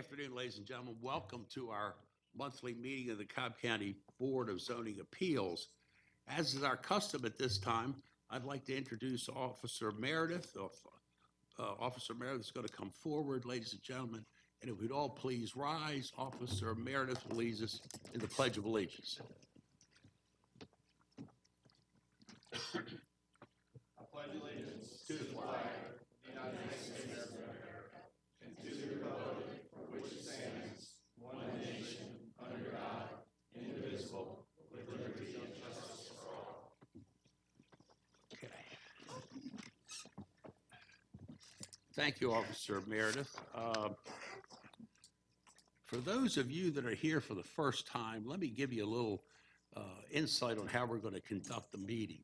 Afternoon, ladies and gentlemen. Welcome to our monthly meeting of the Cobb County Board of Zoning Appeals. As is our custom at this time, I'd like to introduce Officer Meredith. Officer Meredith is going to come forward, ladies and gentlemen, and if we'd all please rise, Officer Meredith will lead us in the Pledge of Allegiance. I pledge allegiance to the flag of the United States of America and to the republic for which it stands, one nation, under God, indivisible, with liberty and justice for all. Okay. Thank you, Officer Meredith. For those of you that are here for the first time, let me give you a little insight on how we're going to conduct the meeting.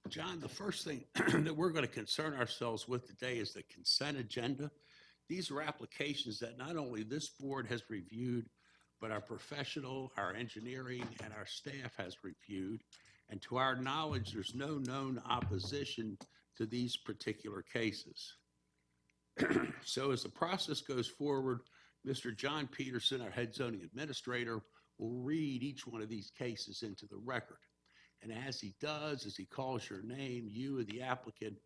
John, the first thing that we're going to concern ourselves with today is the consent agenda. These are applications that not only this board has reviewed, but our professional, our engineering, and our staff has reviewed. And to our knowledge, there's no known opposition to these particular cases. So as the process goes forward, Mr. John Peterson, our head zoning administrator, will read each one of these cases into the record. And as he does, as he calls your name, you and the applicant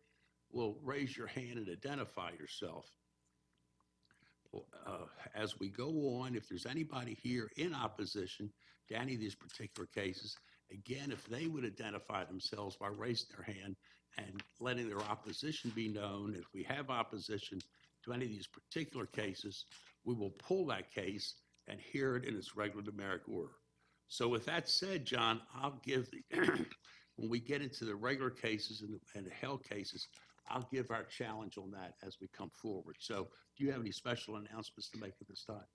will raise your hand and identify yourself. As we go on, if there's anybody here in opposition to any of these particular cases, again, if they would identify themselves by raising their hand and letting their opposition be known, if we have opposition to any of these particular cases, we will pull that case and hear it in its regular numeric order. So with that said, John, I'll give the, when we get into the regular cases and the held cases, I'll give our challenge on that as we come forward. So do you have any special announcements to make at this time?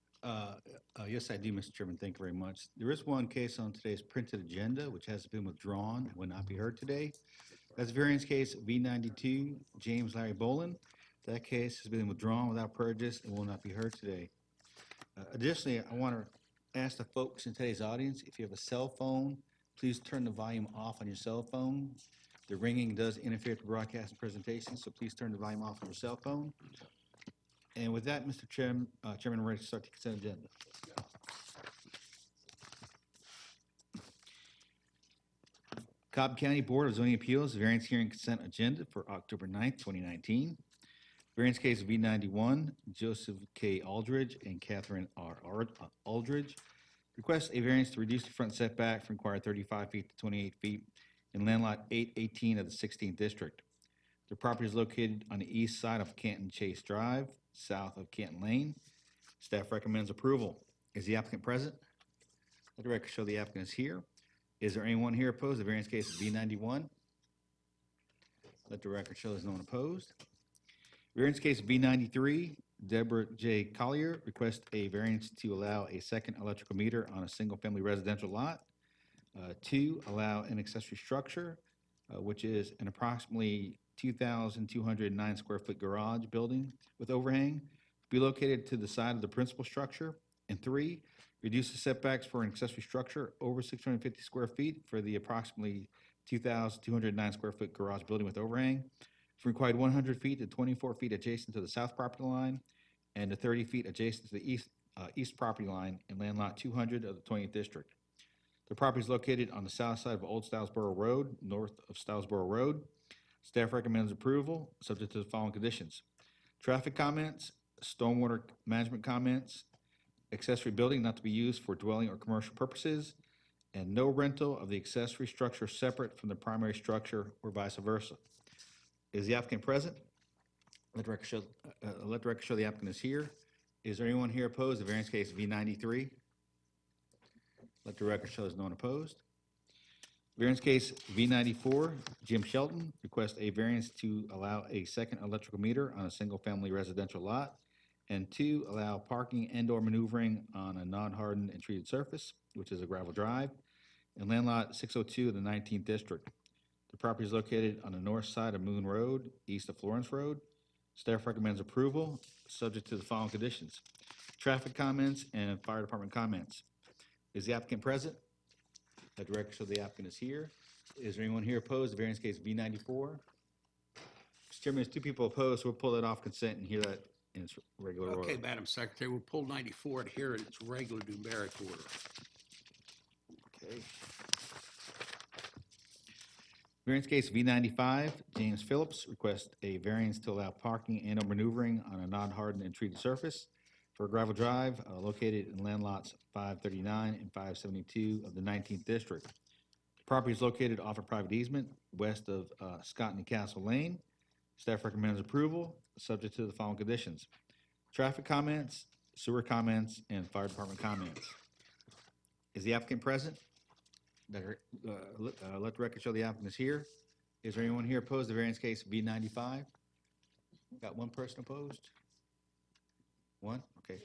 Yes, I do, Mr. Chairman. Thank you very much. There is one case on today's printed agenda, which has been withdrawn and will not be heard today. That's variance case V92, James Larry Bolin. That case has been withdrawn without prejudice and will not be heard today. Additionally, I want to ask the folks in today's audience, if you have a cell phone, please turn the volume off on your cell phone. The ringing does interfere with the broadcast and presentation, so please turn the volume off on your cell phone. And with that, Mr. Chairman, we're ready to start the consent agenda. Cobb County Board of Zoning Appeals variance hearing consent agenda for October 9th, 2019. Variance case V91, Joseph K. Aldridge and Catherine R. Aldridge request a variance to reduce the front setback from required 35 feet to 28 feet in land lot 818 of the 16th district. The property is located on the east side of Canton Chase Drive, south of Canton Lane. Staff recommends approval. Is the applicant present? Let the record show the applicant is here. Is there anyone here opposed? The variance case is V91. Let the record show there's no one opposed. Variance case V93, Deborah J. Collier requests a variance to allow a second electrical meter on a single-family residential lot. 2, allow an accessory structure, which is an approximately 2,209 square foot garage building with overhang, be located to the side of the principal structure. And 3, reduce the setbacks for an accessory structure over 650 square feet for the approximately 2,209 square foot garage building with overhang, from required 100 feet to 24 feet adjacent to the south property line, and to 30 feet adjacent to the east property line in land lot 200 of the 20th district. The property is located on the south side of Old Stylesboro Road, north of Stylesboro Road. Staff recommends approval, subject to the following conditions: traffic comments, stormwater management comments, accessory building not to be used for dwelling or commercial purposes, and no rental of the accessory structure separate from the primary structure or vice versa. Is the applicant present? Let the record show the applicant is here. Is there anyone here opposed? The variance case V93. Let the record show there's no one opposed. Variance case V94, Jim Shelton requests a variance to allow a second electrical meter on a single-family residential lot, and 2, allow parking and/or maneuvering on a non-hardened and treated surface, which is a gravel drive, in land lot 602 of the 19th district. The property is located on the north side of Moon Road, east of Florence Road. Staff recommends approval, subject to the following conditions: traffic comments and fire department comments. Is the applicant present? Let the record show the applicant is here. Is there anyone here opposed? The variance case V94. Mr. Chairman, there's 2 people opposed, so we'll pull that off consent and hear that in its regular order. Okay, Madam Secretary, we'll pull 94 and here in its regular numeric order. Okay. Variance case V95, James Phillips requests a variance to allow parking and or maneuvering on a non-hardened and treated surface for a gravel drive located in land lots 539 and 572 of the 19th District. The property is located off a private easement west of Scott and Castle Lane. Staff recommends approval, subject to the following conditions: traffic comments, sewer comments, and fire department comments. Is the applicant present? Let the record show the applicant is here. Is there anyone here opposed to variance case V95? Got one person opposed? One? Okay.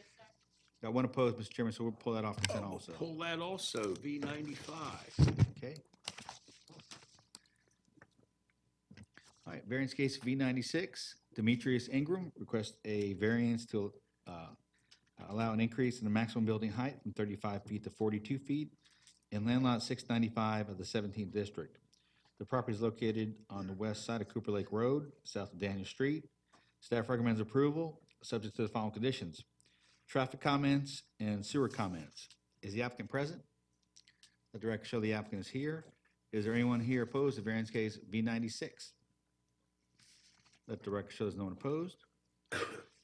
Got one opposed, Mr. Chairman, so we'll pull that off consent We'll also. pull that also, V95. Okay. All right, variance case V96, Demetrius Ingram requests a variance to allow an increase in the maximum building height from 35 feet to 42 feet in land lot 695 of the 17th District. The property is located on the west side of Cooper Lake Road, south of Daniel Street. Staff recommends approval, subject to the following conditions: traffic comments and sewer comments. Is the applicant present? Let the record show the applicant is here. Is there anyone here opposed to variance case V96? Let the record show there's no one opposed.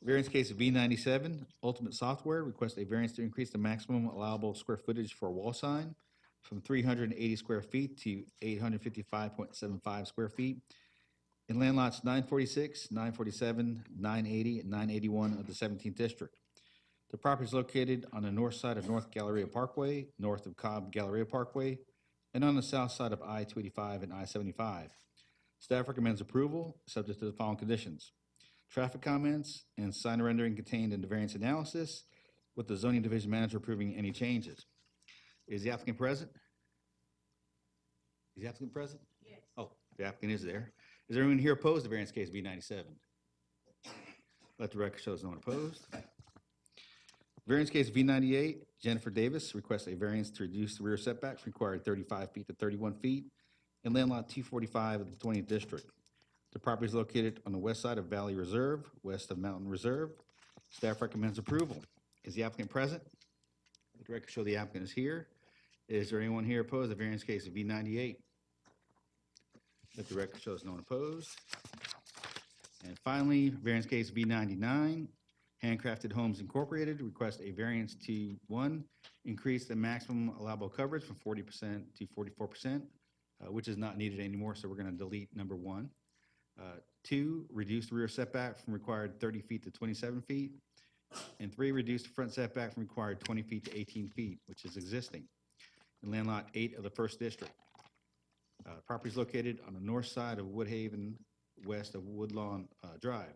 Variance case of V97, Ultimate Software requests a variance to increase the maximum allowable square footage for a wall sign from 380 square feet to 855.75 square feet in land lots 946, 947, 980, and 981 of the 17th District. The property is located on the north side of North Galleria Parkway, north of Cobb Galleria Parkway, and on the south side of I-285 and I-75. Staff recommends approval, subject to the following conditions: traffic comments and sign rendering contained in the variance analysis, with the zoning division manager approving any changes. Is the applicant present? Is the applicant present? Yes. Oh, the applicant is there. Is there anyone here opposed to variance case V97? Let the record show there's no one opposed. Variance case V98, Jennifer Davis requests a variance to reduce the rear setbacks required 35 feet to 31 feet in land lot 245 of the 20th District. The property is located on the west side of Valley Reserve, west of Mountain Reserve. Staff recommends approval. Is the applicant present? Let the record show the applicant is here. Is there anyone here opposed to variance case of V98? Let the record show there's no one opposed. And finally, variance case V99, Handcrafted Homes Incorporated requests a variance to, one, increase the maximum allowable coverage from 40% to 44%, which is not needed anymore, so we're going to delete number one. Two, reduce the rear setback from required 30 feet to 27 feet. And three, reduce the front setback from required 20 feet to 18 feet, which is existing in land lot 8 of the 1st District. Property is located on the north side of Woodhaven, west of Woodlawn Drive,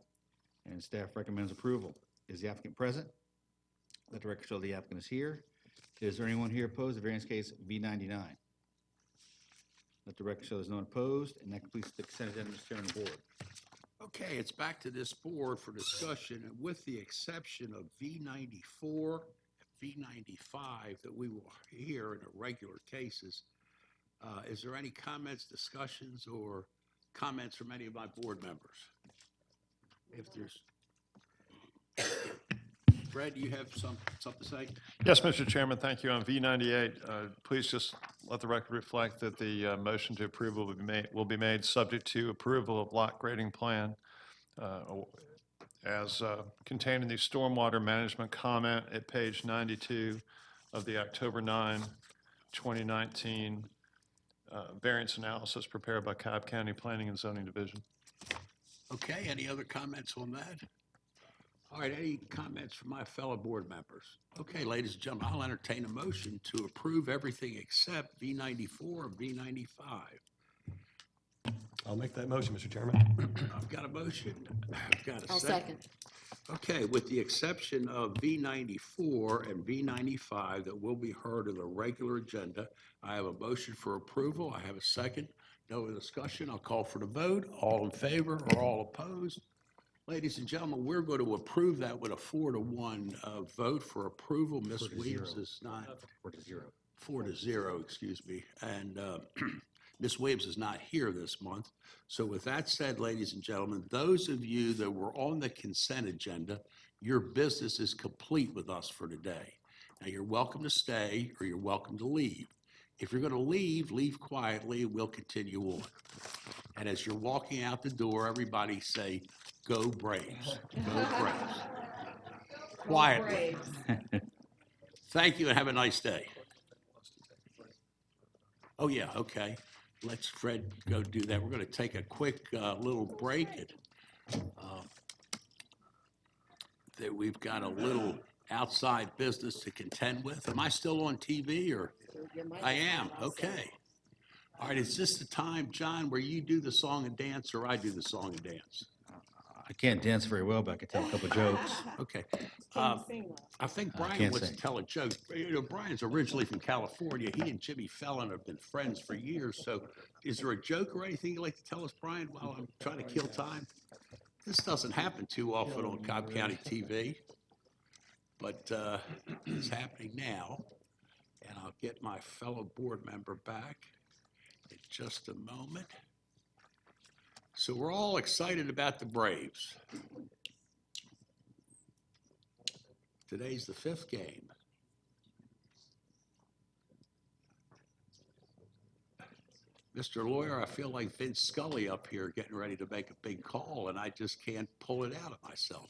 and staff recommends approval. Is the applicant present? Let the record show the applicant is here. Is there anyone here opposed to variance case V99? Let the record show there's no one opposed, and that completes the consent agenda, Mr. Chairman of the board. Okay, it's back to this board for discussion, and with the exception of V94, V95 that we will hear in the regular cases, is there any comments, discussions, or comments from any of my board members? If there's, Fred, do you have something to say? Yes, Mr. Chairman, thank you. On V98, please just let the record reflect that the motion to approve will be made subject to approval of lot grading plan as contained in the stormwater management comment at page 92 of the October 9, 2019 variance analysis prepared by Cobb County Planning and Zoning Division. Okay, any other comments on that? All right, any comments from my fellow board members? Okay, ladies and gentlemen, I'll entertain a motion to approve everything except V94 and V95. I'll make that motion, Mr. Chairman. I've got a motion. I've got a I'll second. second. Okay, with the exception of V94 and V95 that will be heard in the regular agenda, I have a motion for approval. I have a second. No other discussion. I'll call for the vote. All in favor or all opposed? Ladies and gentlemen, we're going to approve that with a 4-to-1 vote for approval. Ms. 4 to Williams 0. is not. 4 to 0. 4-0, excuse me. And Ms. Williams is not here this month. So with that said, ladies and gentlemen, those of you that were on the consent agenda, your business is complete with us for today. Now, you're welcome to stay or you're welcome to leave. If you're going to leave, leave quietly and we'll continue on. And as you're walking out the door, everybody say, "Go Braves, go Braves." Quietly. Thank you and have a nice day. Oh, yeah, okay. Let's Fred go do that. We're going to take a quick little break. That we've got a little outside business to contend with. Am I still on TV or? I am, okay. All right, is this the time, John, where you do the song and dance or I do the song and dance? I can't dance very well, but I can tell a couple jokes. Okay. Can you sing one? I think I Brian can't wants to sing. tell a joke. You know, Brian's originally from California. He and Jimmy Fallon have been friends for years. So is there a joke or anything you'd like to tell us, Brian, while I'm trying to kill time? This doesn't happen too often on Cobb County TV, but it's happening now. And I'll get my fellow board member back in just a moment. So we're all excited about the Braves. Today's the 5th game. Mr. Lawyer, I feel like Vince Scully up here getting ready to make a big call, and I just can't pull it out of myself.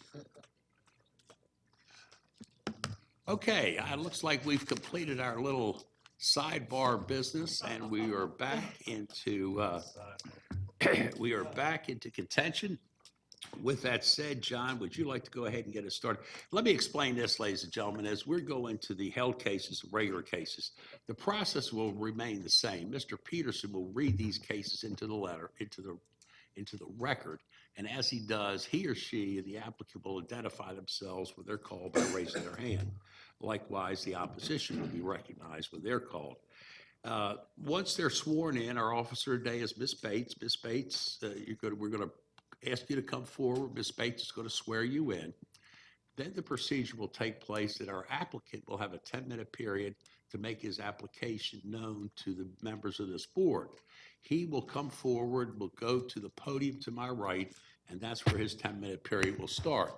Okay, it looks like we've completed our little sidebar business, and we are back into contention. With that said, John, would you like to go ahead and get us started? Let me explain this, ladies and gentlemen. As we're going to the held cases, regular cases, the process will remain the same. Mr. Peterson will read these cases into the record, and as he does, he or she and the applicant will identify themselves when they're called by raising their hand. Likewise, the opposition will be recognized when they're called. Once they're sworn in, our officer today is Ms. Bates. Ms. Bates, we're going to ask you to come forward. Ms. Bates is going to swear you in. Then the procedure will take place that our applicant will have a 10-minute period to make his application known to the members of this board. He will come forward, will go to the podium to my right, and that's where his 10-minute period will start.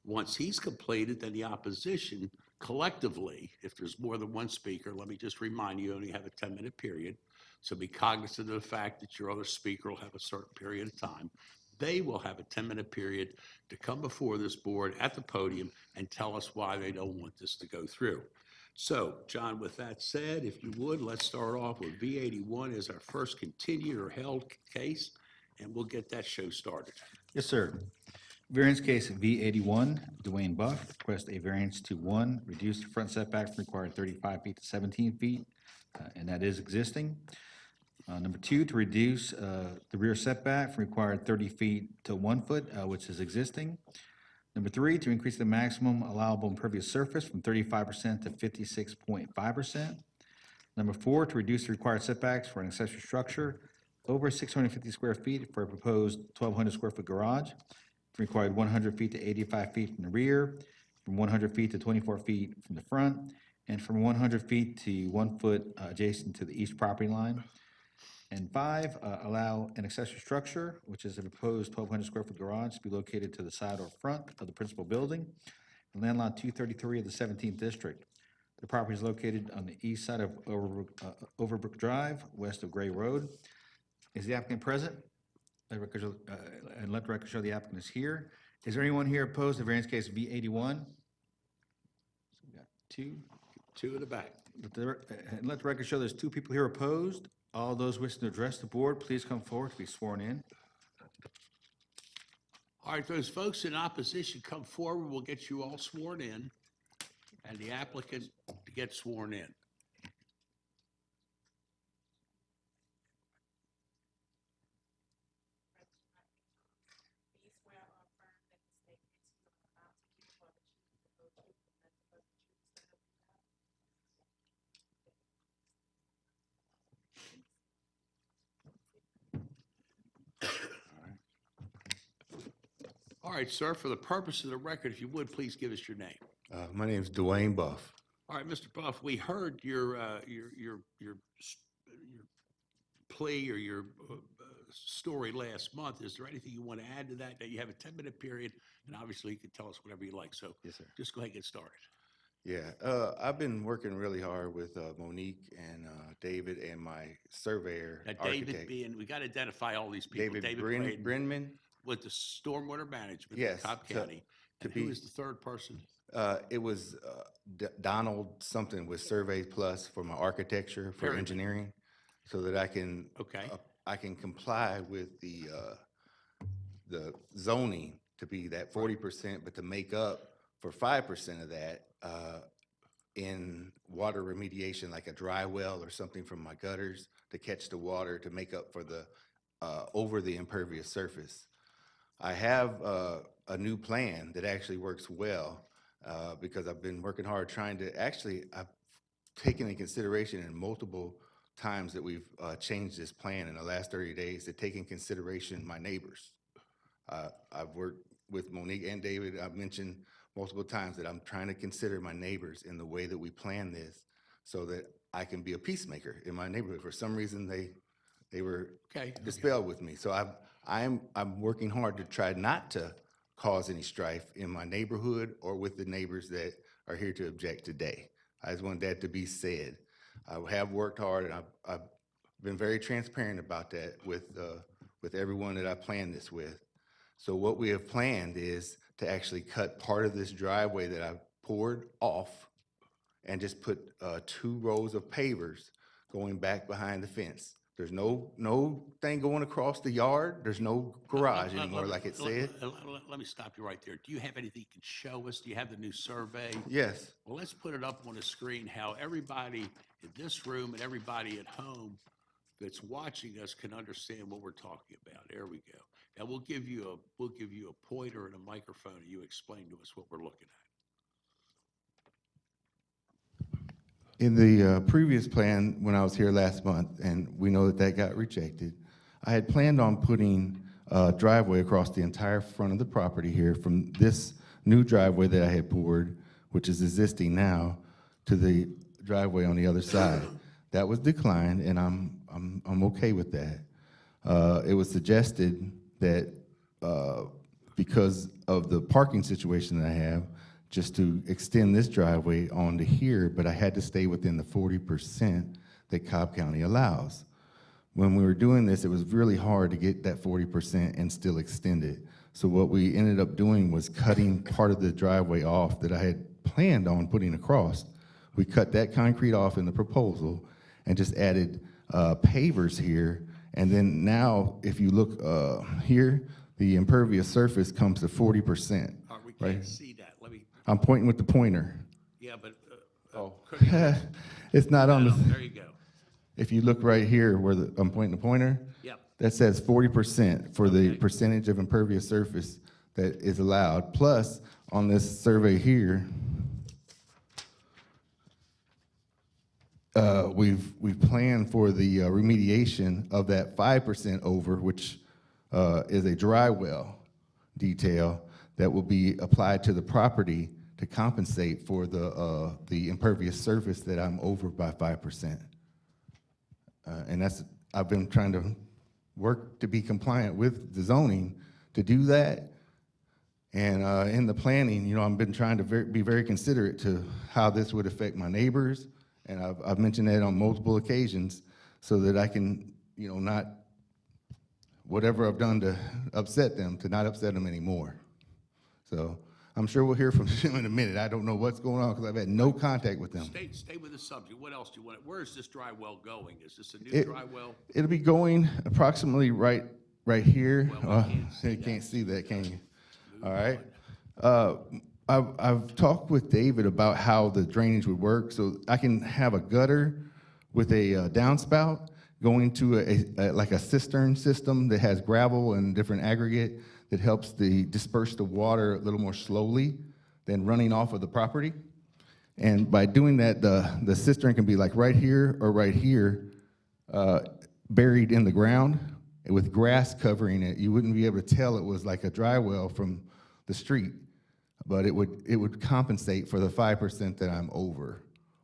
Once he's completed, then the opposition collectively, if there's more than one speaker, let me just remind you, only have a 10-minute period. So be cognizant of the fact that your other speaker will have a certain period of time. They will have a 10-minute period to come before this board at the podium and tell us why they don't want this to go through. So, John, with that said, if you would, let's start off with V81 as our first continued or held case, and we'll get that show started. Yes, sir. Variance case V81, Dwayne Buff requests a variance to 1, reduce the front setback from required 35 feet to 17 feet, and that is existing. Number 2, to reduce the rear setback from required 30 feet to 1 foot, which is existing. Number 3, to increase the maximum allowable impervious surface from 35% to 56.5%. Number 4, to reduce the required setbacks for an accessory structure over 650 square feet for a proposed 1,200 square foot garage, from required 100 feet to 85 feet from the rear, from 100 feet to 24 feet from the front, and from 100 feet to 1 foot adjacent to the east property line. And 5, allow an accessory structure, which is a proposed 1,200 square foot garage, to be located to the side or front of the principal building, in land lot 233 of the 17th district. The property is located on the east side of Overbrook Drive, west of Gray Road. Is the applicant present? And let the record show the applicant is here. Is there anyone here opposed to variance case V81? So we got 2. 2 in the back. And let the record show there's 2 people here opposed. All those wishing to address the board, please come forward to be sworn in. All right, those folks in opposition come forward. We'll get you all sworn in, and the applicant to get sworn in. All right, sir, for the purpose of the record, if you would, please give us your name. My name's Dwayne Buff. All right, Mr. Buff, we heard your plea or your story last month. Is there anything you want to add to that? That you have a 10-minute period, and obviously you can tell us whatever you like. So Yes, sir. just go ahead and get started. Yeah, I've been working really hard with Monique and David and my surveyor Now, David architect. being, we got to identify all these people. David Braden Brenman. with the stormwater management in Yes, Cobb to- County. to And who be- is the third person? It was Donald something with Survey Plus for my architecture for Very good. engineering, so that I can Okay. I can comply with the zoning to be that 40%, but to make up for 5% of that in water remediation, like a dry well or something from my gutters to catch the water to make up for the over the impervious surface. I have a new plan that actually works well because I've been working hard trying to, I've taken in consideration in multiple times that we've changed this plan in the last 30 days to take in consideration my neighbors. I've worked with Monique and David. I've mentioned multiple times that I'm trying to consider my neighbors in the way that we plan this so that I can be a peacemaker in my neighborhood. For some reason, they were Okay. dispelled with me. So I'm working hard to try not to cause any strife in my neighborhood or with the neighbors that are here to object today. I just want that to be said. I have worked hard, and I've been very transparent about that with everyone that I planned this with. So what we have planned is to actually cut part of this driveway that I poured off and just put 2 rows of pavers going back behind the fence. There's no thing going across the yard. There's no garage anymore, like it said. Let me stop you right there. Do you have anything you can show us? Do you have the new survey? Yes, Well, let's put it up on the screen, how everybody in this room and everybody at home that's watching us can understand what we're talking about. There we go. And we'll give you a pointer and a microphone, and you explain to us what we're looking at. in the previous plan, when I was here last month, and we know that got rejected, I had planned on putting a driveway across the entire front of the property here from this new driveway that I had poured, which is existing now, to the driveway on the other side. That was declined, and I'm okay with that. It was suggested that because of the parking situation that I have, just to extend this driveway onto here, but I had to stay within the 40% that Cobb County allows. When we were doing this, it was really hard to get that 40% and still extend it. So what we ended up doing was cutting part of the driveway off that I had planned on putting across. We cut that concrete off in the proposal and just added pavers here. And then now, if you look here, the impervious surface comes to 40%. We Right. can't see that. Let me, I'm pointing with the pointer. yeah, but, Oh, it's not on no, the, there you go. if you look right here where I'm pointing the pointer, Yep. that says 40% for the Okay. percentage of impervious surface that is allowed. Plus, on this survey here, we've planned for the remediation of that 5% over, which is a dry well detail that will be applied to the property to compensate for the impervious surface that I'm over by 5%. And I've been trying to work to be compliant with the zoning to do that. And in the planning, I've been trying to be very considerate to how this would affect my neighbors. And I've mentioned that on multiple occasions so that I can, not, whatever I've done to upset them, to not upset them anymore. So I'm sure we'll hear from them in a minute. I don't know what's going on because I've had no contact with them. Stay with the subject. What else do you want? Where is this dry well going? Is this a new dry well? It'll be going approximately right here. Well, we can't see You that. can't see that, can you? Move All right. I've talked with David about how the drainage would work, so I can have a gutter with a downspout going to like a cistern system that has gravel and different aggregate that helps disperse the water a little more slowly than running off of the property. And by doing that, the cistern can be like right here or right here, buried in the ground with grass covering it. You wouldn't be able to tell it was like a dry well from the street, but it would compensate for the 5% that I'm over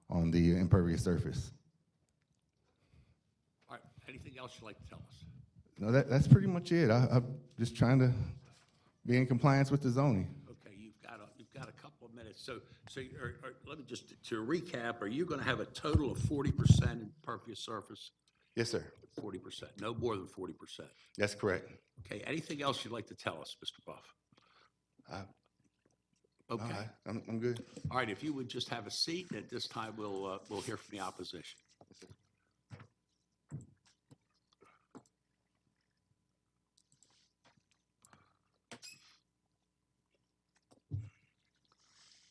on the impervious surface. All right, anything else you'd like to tell us? No, that's pretty much it. I'm just trying to be in compliance with the zoning. Okay, you've got a couple of minutes. So let me just, to recap, are you going to have a total of 40% impervious surface? Yes, sir. 40%, no more than 40%. That's correct. Okay, anything else you'd like to tell us, Mr. Buff? No, Okay, I'm good. all right, if you would just have a seat, and at this time, we'll hear from the opposition.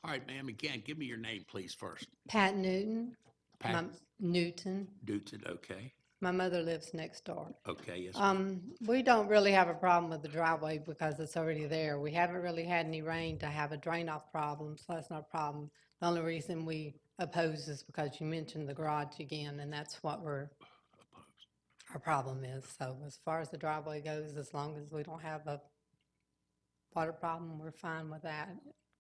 All right, ma'am, again, give me your name, please, first. Pat Newton. Pat Newton. Newton, okay, My mother lives next door. okay, yes, ma'am. We don't really have a problem with the driveway because it's already there. We haven't really had any rain to have a drain off problem, so that's not a problem. The only reason we oppose is because you mentioned the garage again, and that's what our problem is. So as far as the driveway goes, as long as we don't have a water problem, we're fine with that.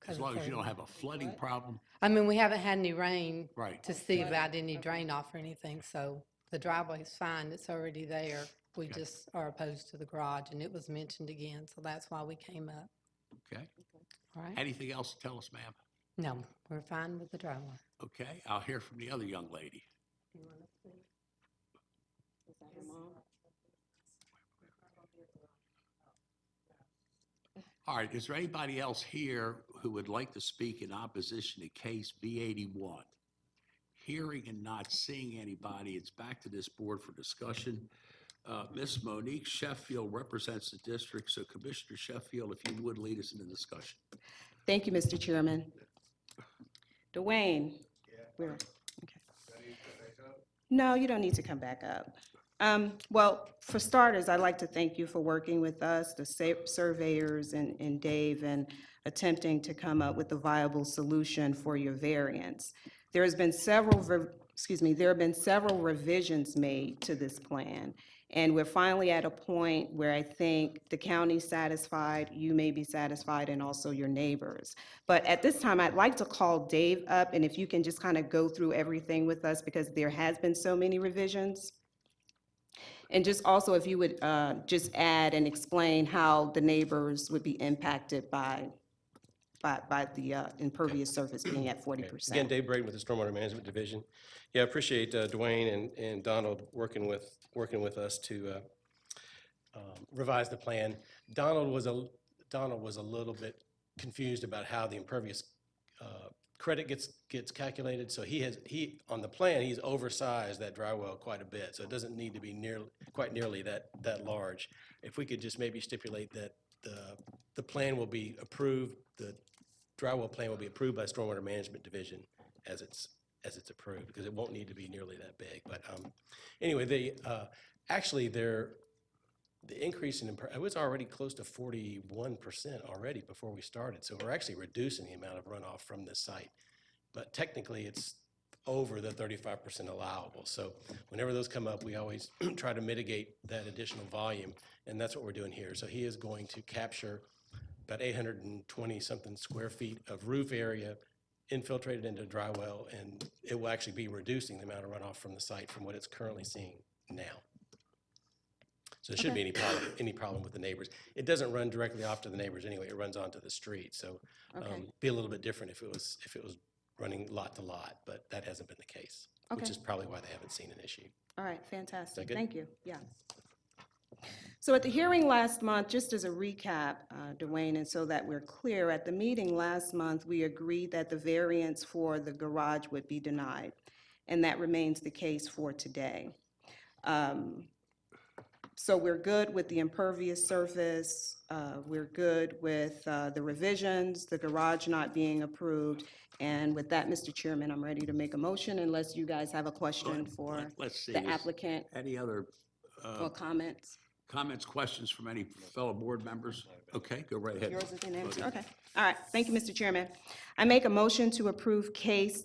As long as you don't have a flooding problem, I mean, we haven't had any rain right, to see about any drain off or anything, so the driveway's fine, it's already there. We Okay. just are opposed to the garage, and it was mentioned again, so that's why we came up. okay. All right? Anything else to tell us, ma'am? No, we're fine with the driveway. Okay, I'll hear from the other young lady. All right, is there anybody else here who would like to speak in opposition to case B81? Hearing and not seeing anybody, it's back to this board for discussion. Ms. Monique Sheffield represents the district, so Commissioner Sheffield, if you would lead us in the discussion. Thank you, Mr. Chairman. Dwayne? Where? Okay. No, you don't need to come back up. Well, for starters, I'd like to thank you for working with us, the surveyors and Dave, and attempting to come up with a viable solution for your variance. There have been several revisions made to this plan, and we're finally at a point where I think the county's satisfied, you may be satisfied, and also your neighbors. But at this time, I'd like to call Dave up, and if you can just kind of go through everything with us, because there has been so many revisions. And just also, if you would just add and explain how the neighbors would be impacted by the impervious surface being at 40%. Again, Dave Braden with the Stormwater Management Division. Yeah, I appreciate Dwayne and Donald working with us to revise the plan. Donald was a little bit confused about how the impervious credit gets calculated. So he on the plan, he's oversized that dry well quite a bit. So it doesn't need to be quite nearly that large. If we could just maybe stipulate that the plan will be approved, the dry well plan will be approved by Stormwater Management Division as it's approved, because it won't need to be nearly that big. But anyway, the increase in it was already close to 41% already before we started. So we're actually reducing the amount of runoff from this site. But technically, it's over the 35% allowable. So whenever those come up, we always try to mitigate that additional volume, and that's what we're doing here. So he is going to capture about 820-something square feet of roof area infiltrated into a dry well, and it will actually be reducing the amount of runoff from the site from what it's currently seeing now. So there shouldn't be any problem with the neighbors. It doesn't run directly off to the neighbors anyway. It runs onto the street. So be a little bit different if it was running lot to lot, but that hasn't been the case, which is probably why they haven't seen an issue. All right, fantastic. good? Thank you. Yeah. So at the hearing last month, just as a recap, Dwayne, and so that we're clear, at the meeting last month, we agreed that the variance for the garage would be denied, and that remains the case for today. So we're good with the impervious surface, we're good with the revisions, the garage not being approved, and with that, Mr. Chairman, I'm ready to make a motion unless you guys have a question for Let's see, the is applicant any other or comments. comments, questions from any fellow board members? Okay, go right ahead. Yours is an answer, okay. All right, thank you, Mr. Chairman. I make a motion to approve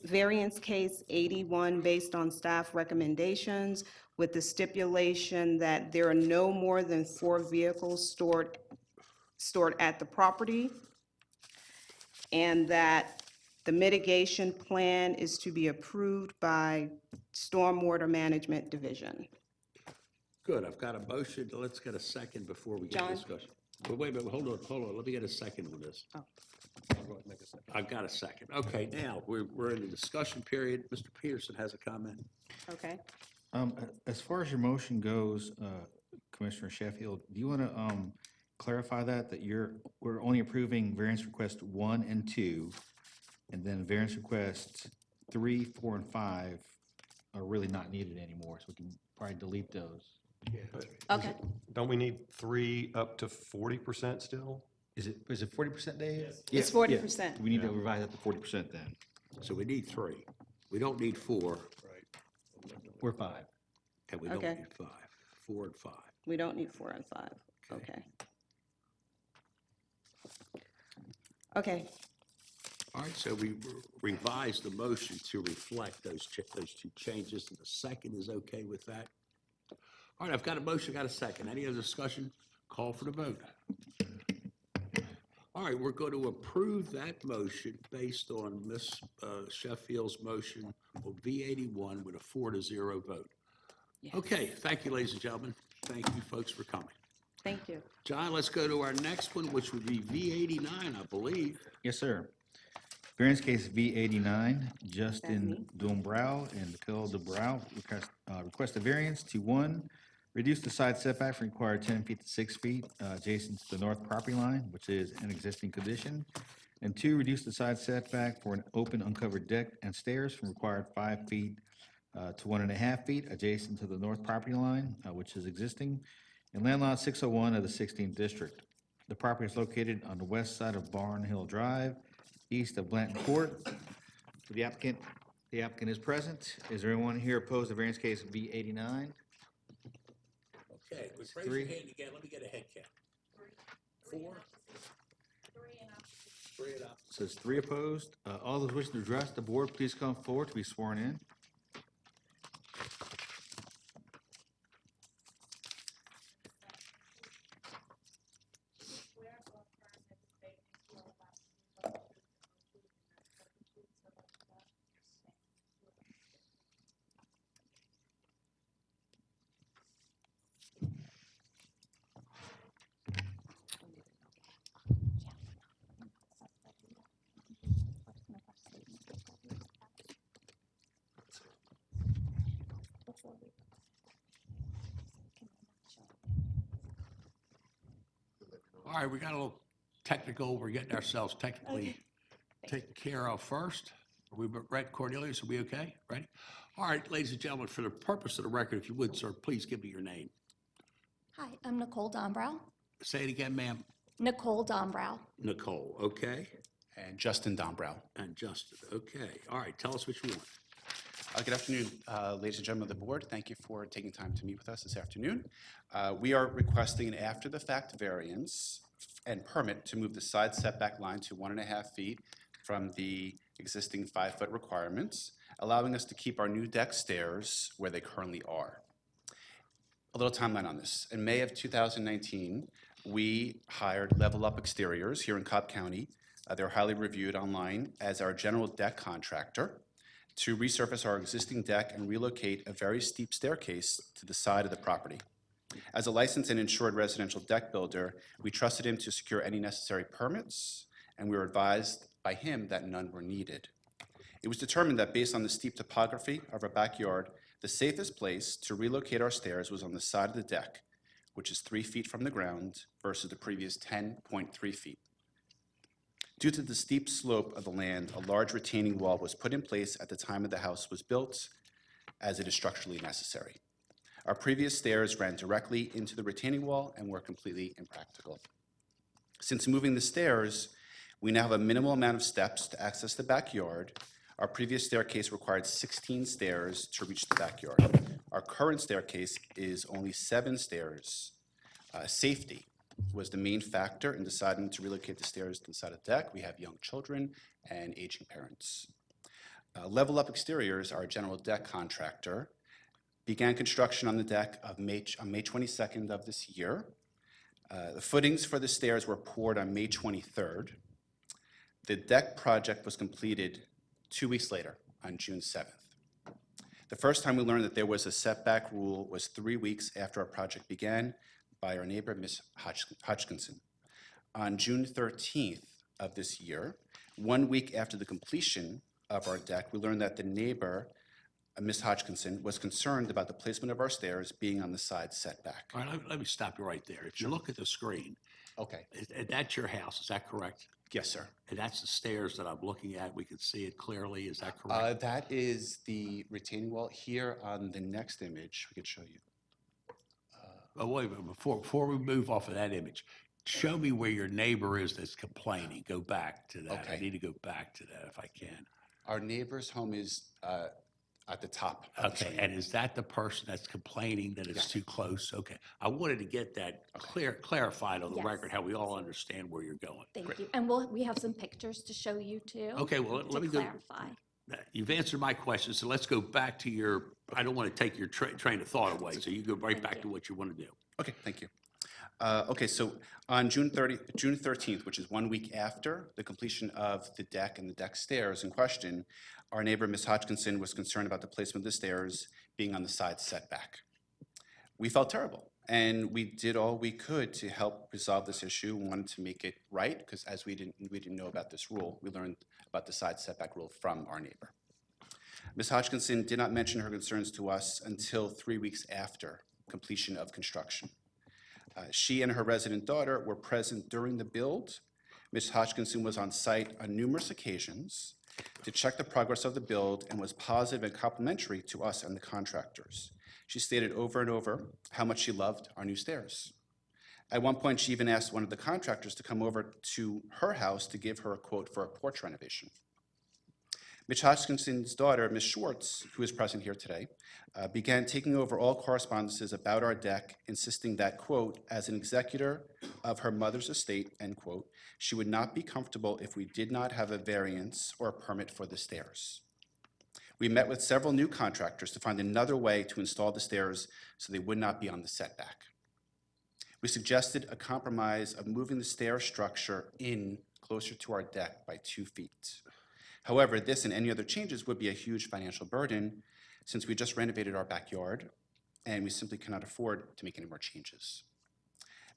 variance case 81 based on staff recommendations with the stipulation that there are no more than 4 vehicles stored at the property, and that the mitigation plan is to be approved by Stormwater Management Division. Good, I've got a motion. Let's get a second before we get John? discussion. But wait a minute, hold on. Let me get a second on this. Oh. I've got a second. Okay, now, we're in the discussion period. Mr. Peterson has a comment. Okay. As far as your motion goes, Commissioner Sheffield, do you want to clarify that we're only approving variance request 1 and 2, and then variance requests 3, 4, and 5 are really not needed anymore, so we can probably delete those. Okay. Don't we need 3 up to 40% still? Is it 40%, Dave? It's Yeah, 40%. We need to revise that to 40% then, So we need 3. We don't need 4, or 5. and we don't Okay. need 5. 4 and 5. We don't need 4 and 5. Okay. Okay. All right, so we revised the motion to reflect those two changes, and the second is okay with that? All right, I've got a motion, got a second. Any other discussion? Call for the vote. All right, we're going to approve that motion based on Ms. Sheffield's motion on V81 with a 4-0 vote. Yes. Okay, thank you, ladies and gentlemen. Thank you, folks, for coming. Thank you. John, let's go to our next one, which would be V89, I believe. Yes, sir. Variance case V89, Justin Dumbrow and Mikhail Dumbrow request a variance to 1, reduce the side setback from required 10 feet to 6 feet adjacent to the north property line, which is an existing condition, and 2, reduce the side setback for an open uncovered deck and stairs from required 5 feet to 1.5 feet adjacent to the north property line, which is existing, in land lot 601 of the 16th district. The property is located on the west side of Barn Hill Drive, east of Blanton Court. The applicant is present. Is there anyone here opposed to variance case V89? Okay, raise your 3. hand again. Let me get a head count. 4? 3 and up. Says 3 opposed. All those wishing to address the board, please come forward to be sworn in. All right, we got a little technical. We're getting ourselves technically taken care of first. Are we ready, Cornelius? Are we okay? Ready? All right, ladies and gentlemen, for the purpose of the record, if you would, sir, please give me your name. Hi, I'm Nicole Dombrow. Say it again, ma'am. Nicole Dombrow. Nicole, okay? And Justin Dombrow. And Justin, okay. All right, tell us what you want. Good afternoon, ladies and gentlemen of the board. Thank you for taking time to meet with us this afternoon. We are requesting an after-the-fact variance and permit to move the side setback line to 1.5 feet from the existing 5-foot requirements, allowing us to keep our new deck stairs where they currently are. A little timeline on this. In May of 2019, we hired Level Up Exteriors here in Cobb County. They're highly reviewed online as our general deck contractor to resurface our existing deck and relocate a very steep staircase to the side of the property. As a licensed and insured residential deck builder, we trusted him to secure any necessary permits, and we were advised by him that none were needed. It was determined that based on the steep topography of our backyard, the safest place to relocate our stairs was on the side of the deck, which is 3 feet from the ground versus the previous 10.3 feet. Due to the steep slope of the land, a large retaining wall was put in place at the time of the house was built, as it is structurally necessary. Our previous stairs ran directly into the retaining wall and were completely impractical. Since moving the stairs, we now have a minimal amount of steps to access the backyard. Our previous staircase required 16 stairs to reach the backyard. Our current staircase is only 7 stairs. Safety was the main factor in deciding to relocate the stairs to the side of the deck. We have young children and aging parents. Level Up Exteriors, our general deck contractor, began construction on the deck on May 22nd of this year. The footings for the stairs were poured on May 23rd. The deck project was completed 2 weeks later, on June 7th. The first time we learned that there was a setback rule was 3 weeks after our project began by our neighbor, Ms. Hodgkinson. On June 13th of this year, 1 week after the completion of our deck, we learned that the neighbor, Ms. Hodgkinson, was concerned about the placement of our stairs being on the side setback. All right, let me stop you right there. If you look at the screen, Okay, that's your house, is that correct? yes, sir. And that's the stairs that I'm looking at. We can see it clearly. Is that correct? That is the retaining wall. Here on the next image, we could show you. Oh, wait a minute, before we move off of that image, show me where your neighbor is that's complaining. Go back to that. I Okay. need to go back to that if I can. Our neighbor's home is at the top of the Okay, screen. and is that the person that's complaining that it's too close? Okay, I wanted to get that clarified on the Yes. record, how we all understand where you're going. Thank you. And we have some pictures to show you too. Okay, well, let to me go. clarify. You've answered my question, so let's go back to your, I don't want to take your train of thought away, so you go right Thank back you. to what you want to do. Okay, thank you. Okay, so on June 13th, which is 1 week after the completion of the deck and the deck stairs in question, our neighbor, Ms. Hodgkinson, was concerned about the placement of the stairs being on the side setback. We felt terrible, and we did all we could to help resolve this issue. We wanted to make it right, because as we didn't know about this rule, we learned about the side setback rule from our neighbor. Ms. Hodgkinson did not mention her concerns to us until 3 weeks after completion of construction. She and her resident daughter were present during the build. Ms. Hodgkinson was on site on numerous occasions to check the progress of the build and was positive and complimentary to us and the contractors. She stated over and over how much she loved our new stairs. At one point, she even asked one of the contractors to come over to her house to give her a quote for a porch renovation. Ms. Hodgkinson's daughter, Ms. Schwartz, who is present here today, began taking over all correspondences about our deck, insisting that, quote, as an executor of her mother's estate, end quote, she would not be comfortable if we did not have a variance or a permit for the stairs. We met with several new contractors to find another way to install the stairs so they would not be on the setback. We suggested a compromise of moving the stair structure in closer to our deck by 2 feet. However, this and any other changes would be a huge financial burden since we just renovated our backyard and we simply cannot afford to make any more changes.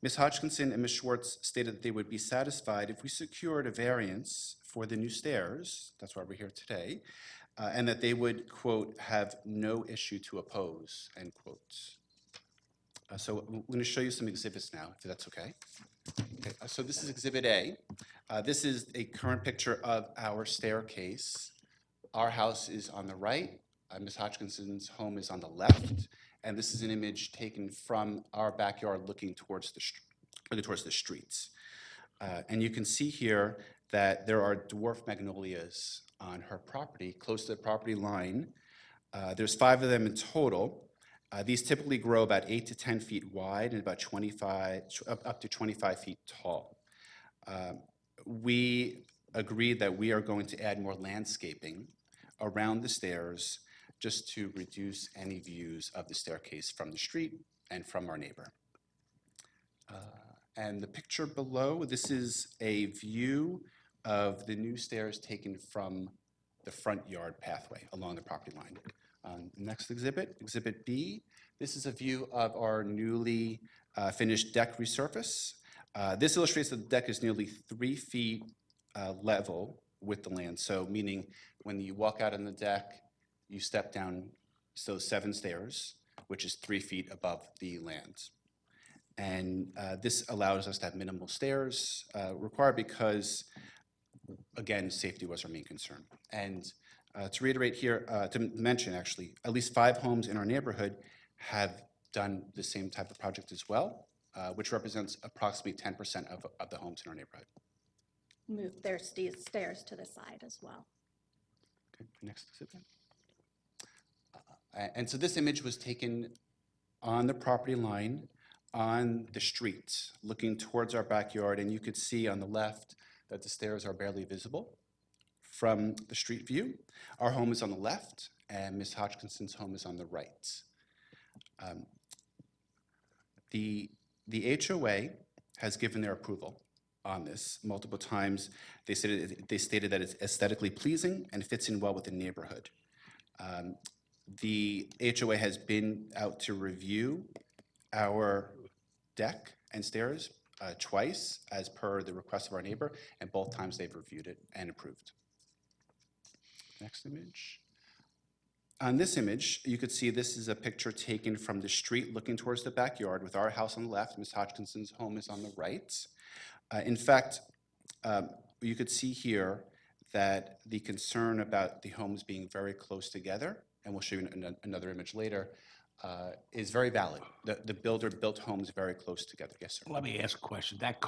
Ms. Hodgkinson and Ms. Schwartz stated that they would be satisfied if we secured a variance for the new stairs, that's why we're here today, and that they would, quote, have no issue to oppose, end quote. So I'm going to show you some exhibits now, if that's okay. Okay, so this is Exhibit A. This is a current picture of our staircase. Our house is on the right, Ms. Hodgkinson's home is on the left, and this is an image taken from our backyard looking towards the streets. And you can see here that there are dwarf magnolias on her property, close to the property line. There's 5 of them in total. These typically grow about 8 to 10 feet wide and about up to 25 feet tall. We agreed that we are going to add more landscaping around the stairs just to reduce any views of the staircase from the street and from our neighbor. And the picture below, this is a view of the new stairs taken from the front yard pathway along the property line. Next exhibit, Exhibit B. This is a view of our newly finished deck resurface. This illustrates that the deck is nearly 3 feet level with the land. So meaning when you walk out on the deck, you step down so 7 stairs, which is 3 feet above the land. And this allows us to have minimal stairs required because, again, safety was our main concern. And to reiterate here, to mention actually, at least 5 homes in our neighborhood have done the same type of project as well, which represents approximately 10% of the homes in our neighborhood. Move their stairs to the side as well. Okay, next exhibit. And so this image was taken on the property line on the street, looking towards our backyard, and you could see on the left that the stairs are barely visible from the street view. Our home is on the left, and Ms. Hodgkinson's home is on the right. The HOA has given their approval on this multiple times. They stated that it's aesthetically pleasing and fits in well with the neighborhood. The HOA has been out to review our deck and stairs twice, as per the request of our neighbor, and both times they've reviewed it and approved. Next image. On this image, you could see this is a picture taken from the street looking towards the backyard with our house on the left. Ms. Hodgkinson's home is on the right. In fact, you could see here that the concern about the homes being very close together, and we'll show you another image later, is very valid. The builder built homes very close together. Yes, sir. Let me ask a question. Is that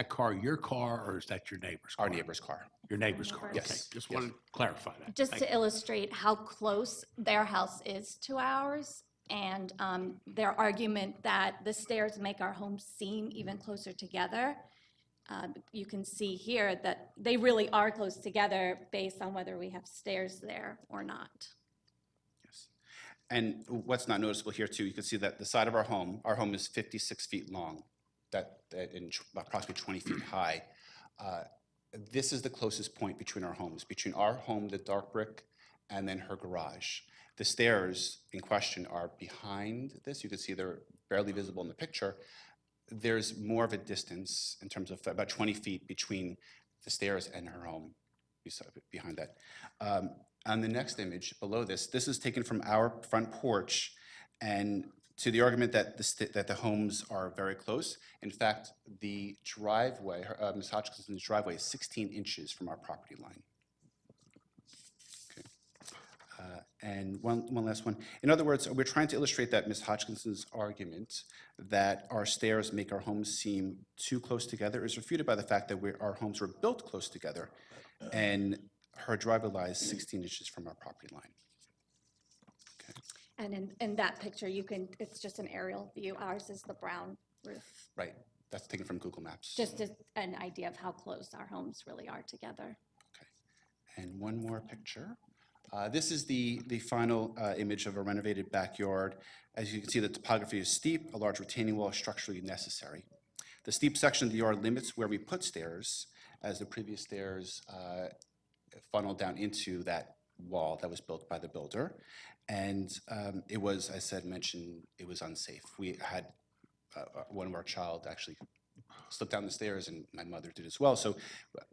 car your car, or is that your neighbor's car? Our neighbor's car. Your neighbor's car? Yes, Okay, just yes. wanted to clarify that. Just Thank to illustrate how close their house is to ours, and their argument that the stairs make our homes seem even closer together. You can see here that they really are close together based on whether we have stairs there or not. Yes. And what's not noticeable here too, you can see that the side of our home is 56 feet long, and approximately 20 feet high. This is the closest point between our homes, between our home, the dark brick, and then her garage. The stairs in question are behind this. You can see they're barely visible in the picture. There's more of a distance in terms of about 20 feet between the stairs and her home behind that. On the next image below this is taken from our front porch, and to the argument that the homes are very close. In fact, the driveway, Ms. Hodgkinson's driveway is 16 inches from our property line. Okay. And one last one. In other words, we're trying to illustrate that Ms. Hodgkinson's argument that our stairs make our homes seem too close together is refuted by the fact that our homes were built close together, and her driveway lies 16 inches from our property line. And in that picture, it's just an aerial view. Ours is the brown roof. Right, that's taken from Google Maps. Just as an idea of how close our homes really are together. Okay, and one more picture. This is the final image of a renovated backyard. As you can see, the topography is steep. A large retaining wall is structurally necessary. The steep section of the yard limits where we put stairs, as the previous stairs funneled down into that wall that was built by the builder. And it was, as I mentioned, it was unsafe. We had one of our child actually slipped down the stairs, and my mother did as well. So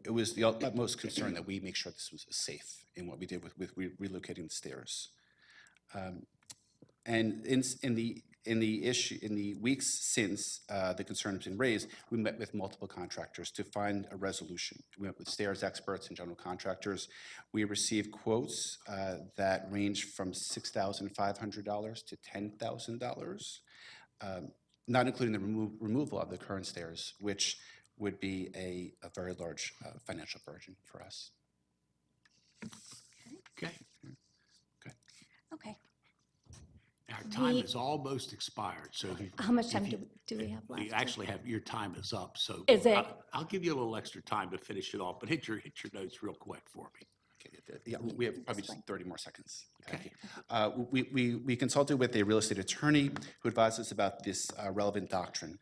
it was the utmost concern that we make sure this was safe in what we did with relocating the stairs. And in the weeks since the concern has been raised, we met with multiple contractors to find a resolution. We met with stairs experts and general contractors. We received quotes that range from $6,500 to $10,000, not including the removal of the current stairs, which would be a very large financial burden for us. Okay. Okay. Our time is almost expired, so. How much time do we have left? We actually have, your time is up, so. Is it? I'll give you a little extra time to finish it off, but hit your notes real quick for me. Okay, yeah, we have probably just 30 more seconds. Okay. We consulted with a real estate attorney who advised us about this relevant doctrine.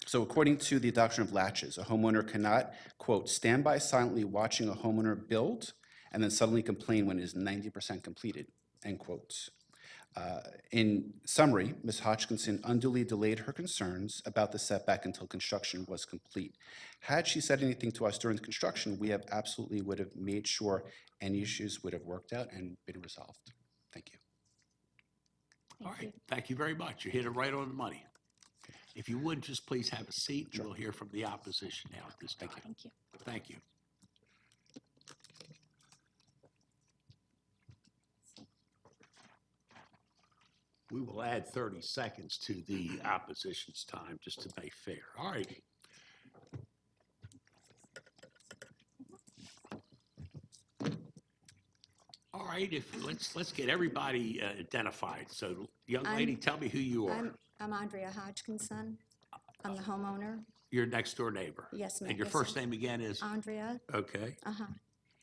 So according to the doctrine of latches, a homeowner cannot, quote, stand by silently watching a homeowner build and then suddenly complain when it is 90% completed, end quote. In summary, Ms. Hodgkinson unduly delayed her concerns about the setback until construction was complete. Had she said anything to us during the construction, we have absolutely would have made sure any issues would have worked out and been resolved. Thank you. All right, thank you very much. You hit it right on the money. If you would, just please have a seat, and we'll hear from the opposition now at this time. Thank you. Thank you. We will add 30 seconds to the opposition's time, just to make fair. All right. All right, let's get everybody identified. So, young lady, tell me who you are. I'm Andrea Hodgkinson. I'm the homeowner. Your next door neighbor. Yes, ma'am. And your Yes, first sir. name again is? Andrea. Okay. Uh-huh.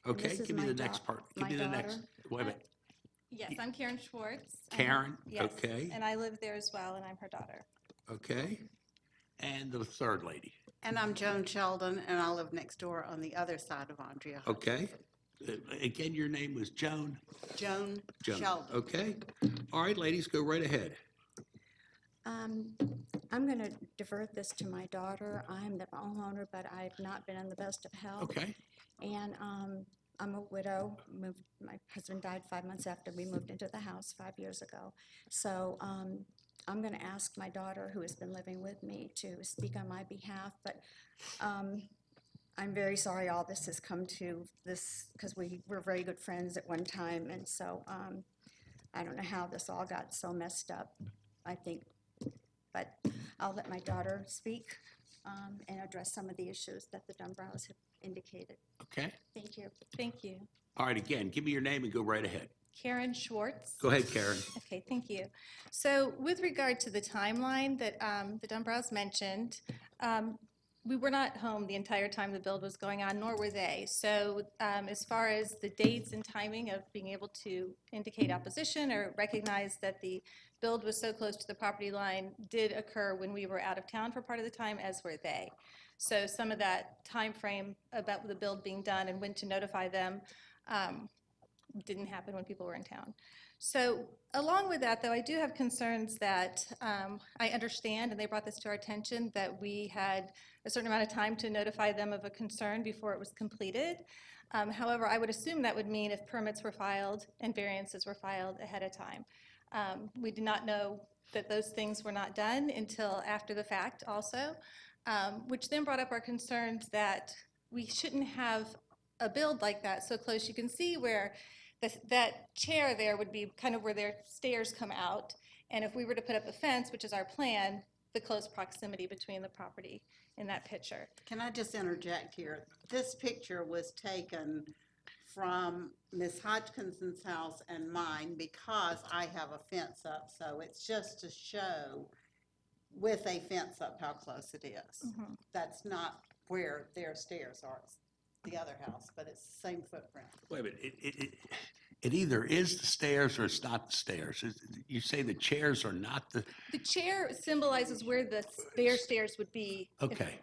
Okay, this is give me my the next part. Give my me the next. daughter. Wait a minute. Yes, I'm Karen Schwartz. Karen? Yes, Okay. and I live there as well, and I'm her daughter. Okay. And the third lady. And I'm Joan Sheldon, and I live next door on the other side of Andrea. Okay. Again, your name was Joan? Joan Joan, Sheldon. okay. All right, ladies, go right ahead. I'm going to divert this to my daughter. I'm the homeowner, but I've not been in the best of health. Okay, And I'm a widow. My husband died 5 months after we moved into the house 5 years ago. So I'm going to ask my daughter, who has been living with me, to speak on my behalf. But I'm very sorry all this has come to this, because we were very good friends at one time. And so I don't know how this all got so messed up, I think. But I'll let my daughter speak and address some of the issues that the Dumbrows have indicated. okay. Thank you. Thank you. All right, again, give me your name and go right ahead. Karen Schwartz. Go ahead, Karen. Okay, thank you. So with regard to the timeline that the Dumbrows mentioned, we were not home the entire time the build was going on, nor were they. So as far as the dates and timing of being able to indicate opposition or recognize that the build was so close to the property line did occur when we were out of town for part of the time, as were they. So some of that time frame about the build being done and when to notify them didn't happen when people were in town. So along with that, though, I do have concerns that I understand, and they brought this to our attention, that we had a certain amount of time to notify them of a concern before it was completed. However, I would assume that would mean if permits were filed and variances were filed ahead of time. We did not know that those things were not done until after the fact also, which then brought up our concerns that we shouldn't have a build like that so close. You can see where that chair there would be kind of where their stairs come out. And if we were to put up a fence, which is our plan, the close proximity between the property in that picture. Can I just interject here? This picture was taken from Ms. Hodgkinson's house and mine because I have a fence up. So it's just to show with a fence up how close it is. Mm-hmm. That's not where their stairs are. It's the other house, but it's the same footprint. Wait a minute, it either is the stairs or it's not the stairs. You say the chairs are not the, The chair symbolizes where their stairs would be. if- okay,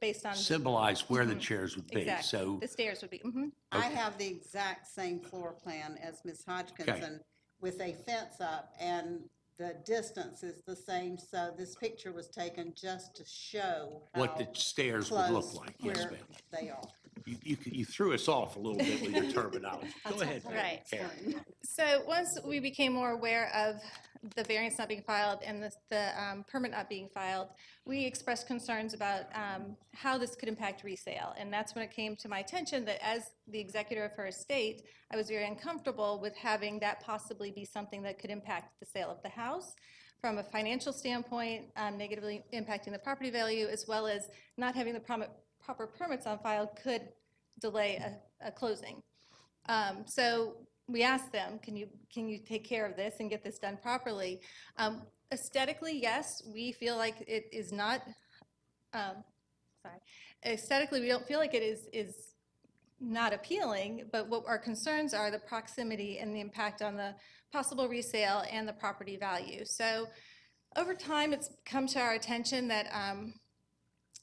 Based on, symbolize where the chairs would be. exactly, So, the stairs would be, mhm. I Okay. have the exact same floor plan as Ms. Hodgkinson with a fence up, and the distance is the same. So this picture was taken just to show what how the stairs would look close like. Yes, where ma'am. they are. You threw us off a little bit with your terminology. Go ahead. Right. Karen. So once we became more aware of the variance not being filed and the permit not being filed, we expressed concerns about how this could impact resale. And that's when it came to my attention that as the executor of her estate, I was very uncomfortable with having that possibly be something that could impact the sale of the house from a financial standpoint, negatively impacting the property value, as well as not having the proper permits on file could delay a closing. So we asked them, can you take care of this and get this done properly? Aesthetically, yes, we feel like it is not, aesthetically, we don't feel like it is not appealing, but what our concerns are the proximity and the impact on the possible resale and the property value. So over time, it's come to our attention that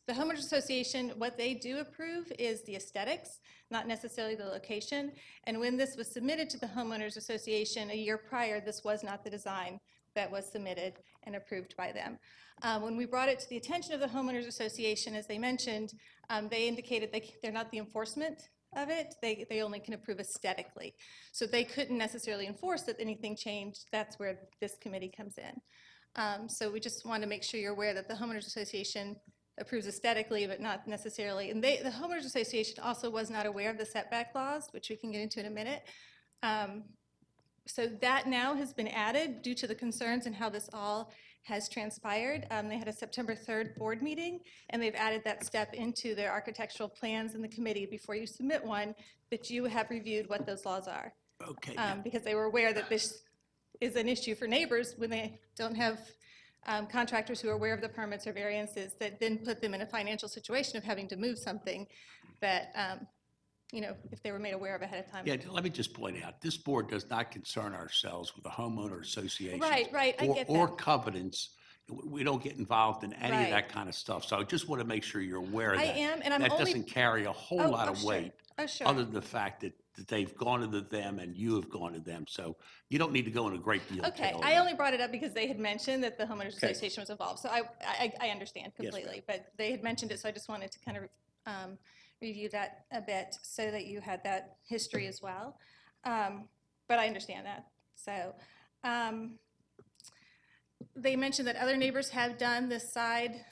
the homeowners association, what they do approve is the aesthetics, not necessarily the location. And when this was submitted to the homeowners association a year prior, this was not the design that was submitted and approved by them. When we brought it to the attention of the homeowners association, as they mentioned, they indicated they're not the enforcement of it. They only can approve aesthetically. So they couldn't necessarily enforce that anything changed. That's where this committee comes in. So we just want to make sure you're aware that the homeowners association approves aesthetically, but not necessarily. And the homeowners association also was not aware of the setback laws, which we can get into in a minute. So that now has been added due to the concerns and how this all has transpired. They had a September 3rd board meeting, and they've added that step into their architectural plans in the committee before you submit one, that you have reviewed what those laws are. Okay. Because they were aware that this is an issue for neighbors when they don't have contractors who are aware of the permits or variances that then put them in a financial situation of having to move something that, if they were made aware of ahead of time. Yeah, let me just point out, this board does not concern ourselves with the homeowner association. Right, I get Or that. covenants. We don't get involved in any of Right. that kind of stuff. So I just want to make sure you're aware of I that. am, and I'm That only. doesn't carry a whole Oh, lot oh, of sure. weight, Oh, sure. other than the fact that that they've gone to them and you have gone to them. So you don't need to go in a great deal of Okay, detail. I only brought it up because they had mentioned that the homeowners Okay. association was involved, so I understand Yes, ma'am. completely. But they had mentioned it, so I just wanted to kind of review that a bit so that you had that history as well. But I understand that. So they mentioned that other neighbors have done the side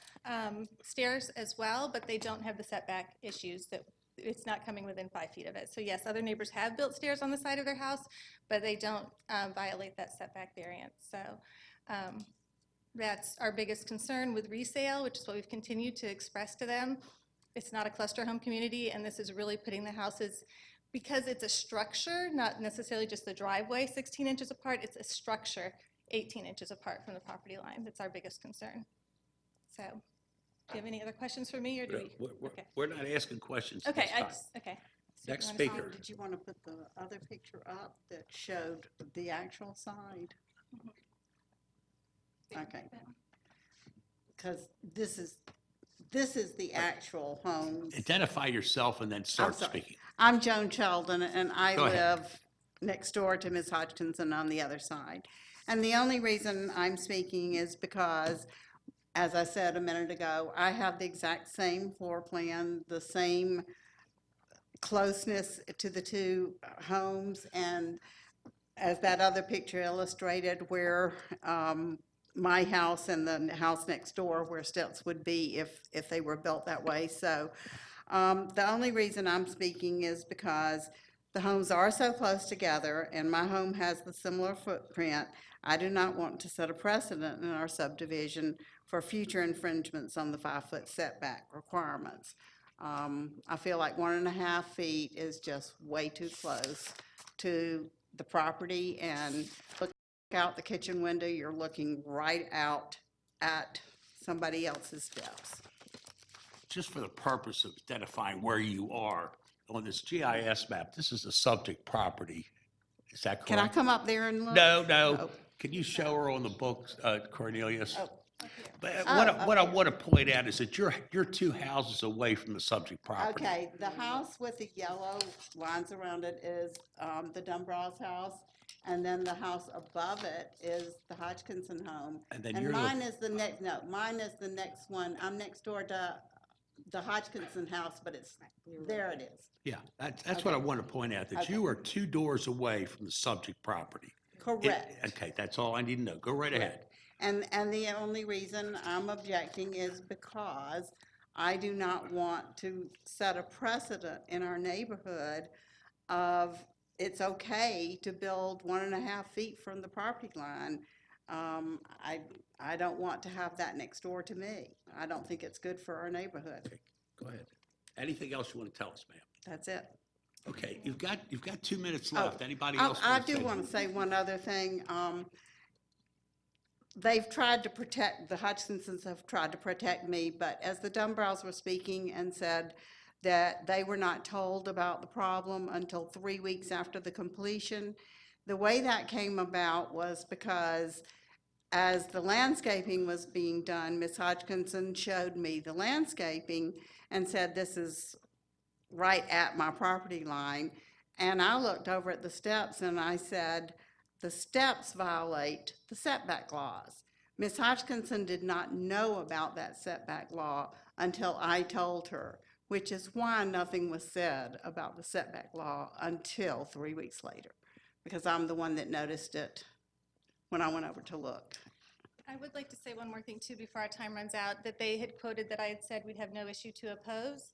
stairs as well, but they don't have the setback issues, that it's not coming within 5 feet of it. So yes, other neighbors have built stairs on the side of their house, but they don't violate that setback variance. So that's our biggest concern with resale, which is what we've continued to express to them. It's not a cluster home community, and this is really putting the houses, because it's a structure, not necessarily just the driveway 16 inches apart, it's a structure 18 inches apart from the property line. That's our biggest concern. So, do you have any other questions for me, or do we? Okay. We're not asking questions Okay, this time. okay. Next So you wanna- speaker. Did you want to put the other picture up that showed the actual side? Okay. Because this is the actual home. Identify yourself and then start sorry. speaking. I'm Joan Sheldon, and I Go ahead. live next door to Ms. Hodgkinson on the other side. And the only reason I'm speaking is because, as I said a minute ago, I have the exact same floor plan, the same closeness to the two homes, and as that other picture illustrated, where my house and the house next door, where steps would be if they were built that way. So the only reason I'm speaking is because the homes are so close together, and my home has the similar footprint. I do not want to set a precedent in our subdivision for future infringements on the 5-foot setback requirements. I feel like 1.5 feet is just way too close to the property, and look out the kitchen window, you're looking right out at somebody else's steps. Just for the purpose of identifying where you are on this GIS map, this is the subject property. Is that correct? Can I come up there and look? No, no. Oh. Can you show her on the books, Cornelius? Oh. But Oh, what I okay. want to point out is that you're 2 houses away from the subject property. Okay, the house with the yellow lines around it is the Dunbrow's house, and then the house above it is the Hodgkinson home. And then And you're mine is the next, no, mine is the next one. I'm next door to the Hodgkinson house, but it's, there it is. Yeah, that's what I want to point out, that you are 2 doors away from the subject property. Correct. Okay, that's all I need to know. Go right ahead. And the only reason I'm objecting is because I do not want to set a precedent in our neighborhood of it's okay to build 1.5 feet from the property line. I don't want to have that next door to me. I don't think it's good for our neighborhood. Okay, go ahead. Anything else you want to tell us, ma'am? That's it. Okay, you've got 2 minutes Oh, left. Anybody I else? I wanna do say want to say one other thing. They've tried to protect, the Hodgkinsons have tried to protect me, but as the Dunbrows were speaking and said that they were not told about the problem until 3 weeks after the completion, the way that came about was because as the landscaping was being done, Ms. Hodgkinson showed me the landscaping and said, this is right at my property line. And I looked over at the steps and I said, the steps violate the setback laws. Ms. Hodgkinson did not know about that setback law until I told her, which is why nothing was said about the setback law until 3 weeks later, because I'm the one that noticed it when I went over to look. I would like to say one more thing too before our time runs out, that they had quoted that I had said we'd have no issue to oppose.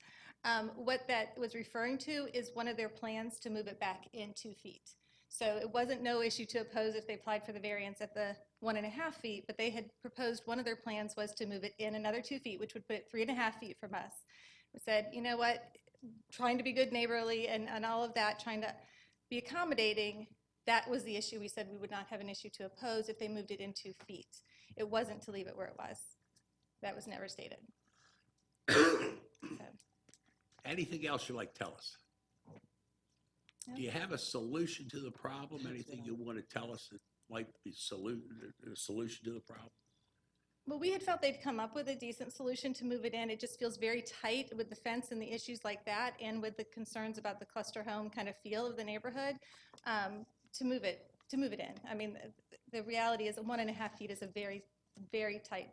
What that was referring to is one of their plans to move it back in 2 feet. So it wasn't no issue to oppose if they applied for the variance at the 1.5 feet, but they had proposed, one of their plans was to move it in another 2 feet, which would put it 3.5 feet from us. We said, you know what, trying to be good neighborly and all of that, trying to be accommodating, that was the issue. We said we would not have an issue to oppose if they moved it in 2 feet. It wasn't to leave it where it was. That was never stated. So, Anything else you'd like to tell us? Do you have a solution to the problem? Anything you want to tell us that might be a solution to the problem? Well, we had felt they'd come up with a decent solution to move it in. It just feels very tight with the fence and the issues like that, and with the concerns about the cluster home kind of feel of the neighborhood, to move it in. I mean, the reality is that 1.5 feet is a very, very tight,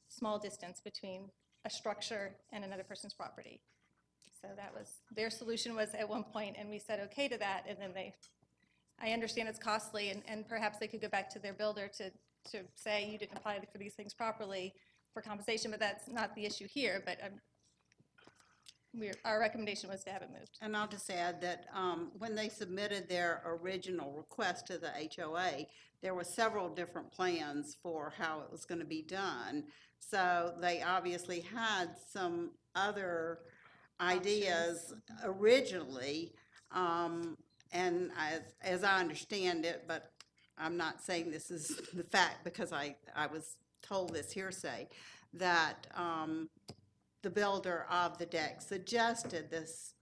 small distance between a structure and another person's property. So that was, their solution was at one point, and we said okay to that, and then I understand it's costly, and perhaps they could go back to their builder to say you didn't apply for these things properly for compensation, but that's not the issue here, but our recommendation was to have it moved. And I'll just add that when they submitted their original request to the HOA, there were several different plans for how it was going to be done. So they obviously had some other ideas originally, and as I understand it, but I'm not saying this is the fact because I was told this hearsay, that the builder of the deck suggested this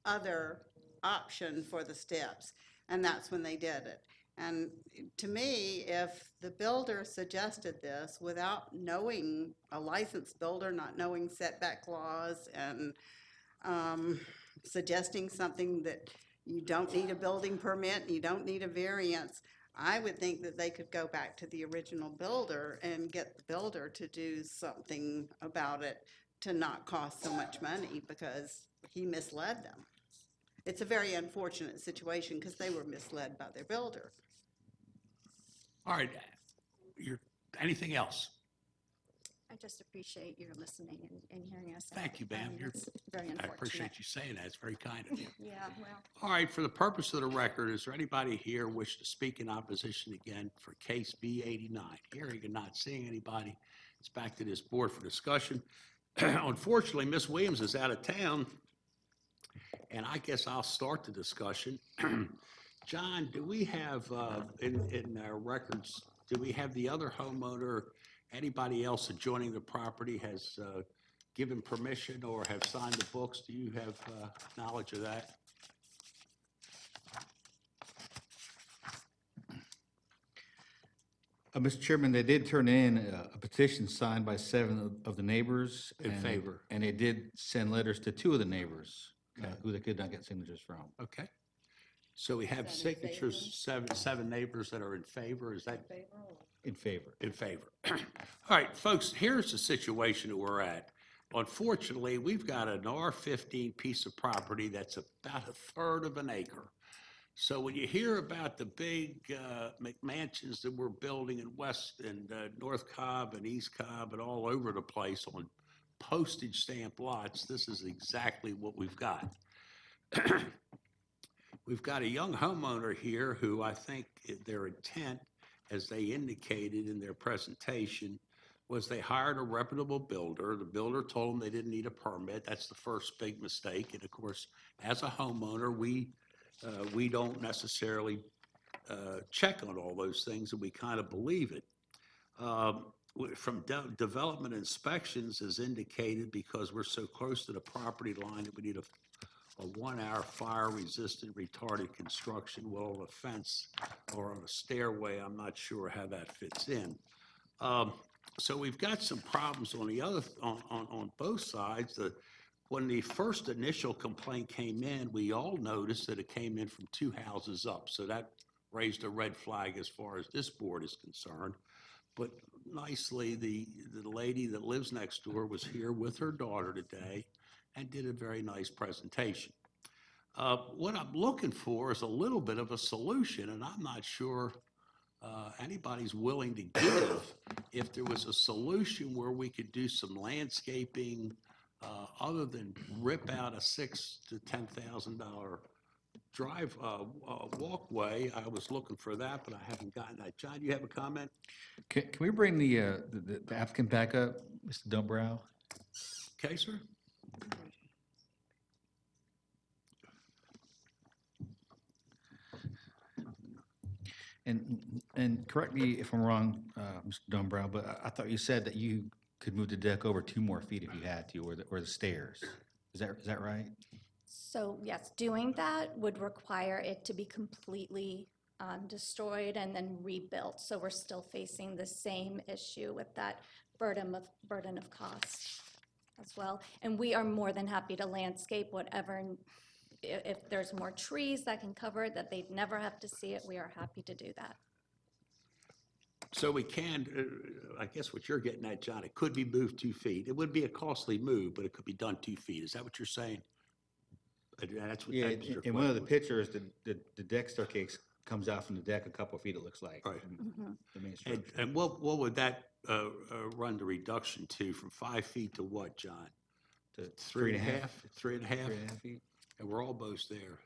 other option for the steps, and that's when they did it. And to me, if the builder suggested this without knowing, a licensed builder, not knowing setback laws, and suggesting something that you don't need a building permit, you don't need a variance, I would think that they could go back to the original builder and get the builder to do something about it to not cost so much money because he misled them. It's a very unfortunate situation because they were misled by their builder. All right, anything else? I just appreciate your listening and hearing us out. Thank you, ma'am. It's very I unfortunate. appreciate you saying that. It's very kind of you. Yeah, well, All right, for the purpose of the record, is there anybody here wish to speak in opposition again for case B89? Hearing and not seeing anybody, it's back to this board for discussion. Unfortunately, Ms. Williams is out of town, and I guess I'll start the discussion. John, do we have, in our records, do we have the other homeowner, anybody else adjoining the property has given permission or have signed the books? Do you have knowledge of that? Mr. Chairman, they did turn in a petition signed by 7 of the neighbors. In and- favor. And they did send letters to 2 of the neighbors who they could not get signatures from. Okay. So we have signatures, seven neighbors that are in favor. Is that In favor. in favor? All right, folks, here's the situation that we're at. Unfortunately, we've got an R15 piece of property that's about 1/3 of an acre. So when you hear about the big McMansions that we're building in West and North Cobb and East Cobb and all over the place on postage stamp lots, this is exactly what we've got. We've got a young homeowner here who I think their intent, as they indicated in their presentation, was they hired a reputable builder. The builder told them they didn't need a permit. That's the first big mistake. And of course, as a homeowner, we don't necessarily check on all those things, and we kind of believe it. From development inspections as indicated, because we're so close to the property line that we need a 1-hour fire-resistant retarded construction, well, on a fence or on a stairway, I'm not sure how that fits in. So we've got some problems on the other, on both sides. When the first initial complaint came in, we all noticed that it came in from 2 houses up. So that raised a red flag as far as this board is concerned. But nicely, the lady that lives next door was here with her daughter today and did a very nice presentation. What I'm looking for is a little bit of a solution, and I'm not sure anybody's willing to give if there was a solution where we could do some landscaping other than rip out a $6,000 to $10,000 drive walkway. I was looking for that, but I haven't gotten that. John, you have a comment? Can we bring the applicant back up, Mr. Dumbrow? Okay, sir. And correct me if I'm wrong, Mr. Dumbrow, but I thought you said that you could move the deck over 2 more feet if you had to, or the stairs. Is that right? So yes, doing that would require it to be completely destroyed and then rebuilt. So we're still facing the same issue with that burden of cost as well. And we are more than happy to landscape whatever, if there's more trees that can cover it, that they'd never have to see it, we are happy to do that. So we can, I guess what you're getting at, John, it could be moved 2 feet. It would be a costly move, but it could be done 2 feet. Is that what you're saying? That's what, Yeah, that's your in one of the question. pictures, the deck staircase comes out from the deck a couple of feet, it looks like. Right. from The main And, structure. and what would that run the reduction to, from 5 feet to what, John? To 3.5? 3.5? 3.5 feet. And we're almost there.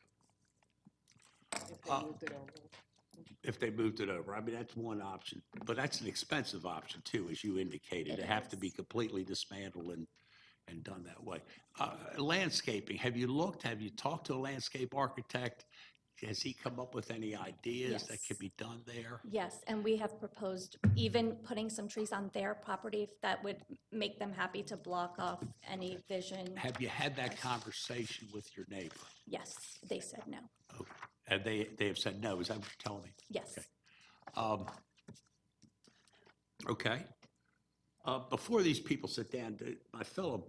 If they moved it over. I mean, that's one option, but that's an expensive option too, as you indicated. They have to be completely dismantled and done that way. Landscaping, have you talked to a landscape architect? Has he come up with any ideas that Yes. could be done there? Yes, and we have proposed even putting some trees on their property if that would make them happy to block off any vision. Have you had that conversation with your neighbor? Yes, they said no. Okay. And they have said no, is that what you're telling me? Yes. Okay. Before these people sit down, my fellow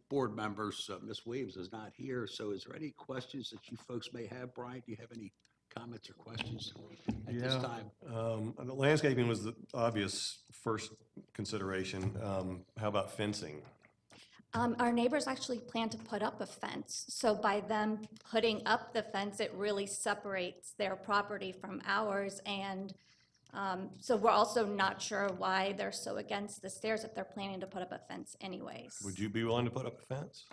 board members, Ms. Williams is not here, so is there any questions that you folks may have? Brian, do you have any comments or questions at this Yeah, time? the landscaping was the obvious first consideration. How about fencing? Our neighbors actually plan to put up a fence, so by them putting up the fence, it really separates their property from ours, and so we're also not sure why they're so against the stairs if they're planning to put up a fence anyways. Would you be willing to put up a fence?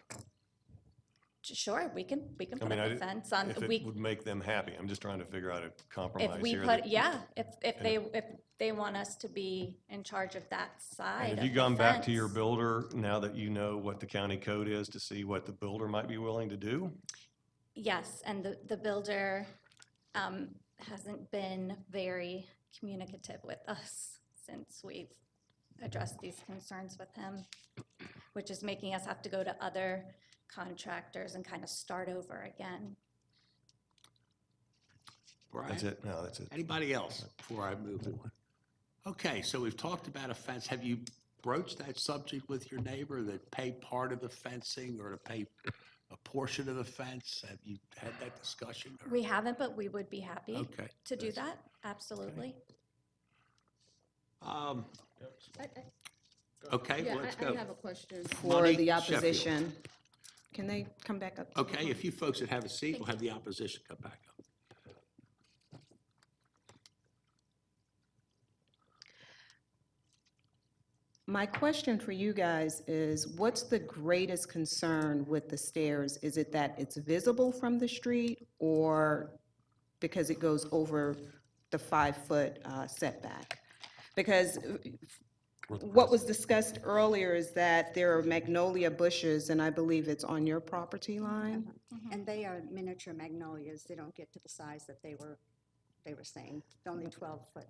Sure, we can I put mean, up a fence on, if it would make them happy. I'm just trying to figure out a if compromise we here. put, that- yeah, if they want us to be in charge of that side And of have you the gone back to your fence. builder now that you know what the county code is to see what the builder might be willing to do? Yes, and the builder hasn't been very communicative with us since we've addressed these concerns with him, which is making us have to go to other contractors and kind of start over again. Brian? That's it? No, that's it. Anybody else before I move on? Okay, so we've talked about a fence. Have you broached that subject with your neighbor, that pay part of the fencing or to pay a portion of the fence? Have you had that discussion? or- We haven't, but we would be happy Okay. to do that, absolutely. Okay, well, let's go. I have a question for Monique the Sheffield. opposition. Can they come back up? to the Okay, podium? if you folks would have a seat, we'll have the opposition come back up. My question for you guys is, what's the greatest concern with the stairs? Is it that it's visible from the street, or because it goes over the 5-foot setback? Because what was discussed earlier is that there are magnolia bushes, and I believe it's on your property line? And they are miniature magnolias. They don't get to the size that they were saying, only 12 foot,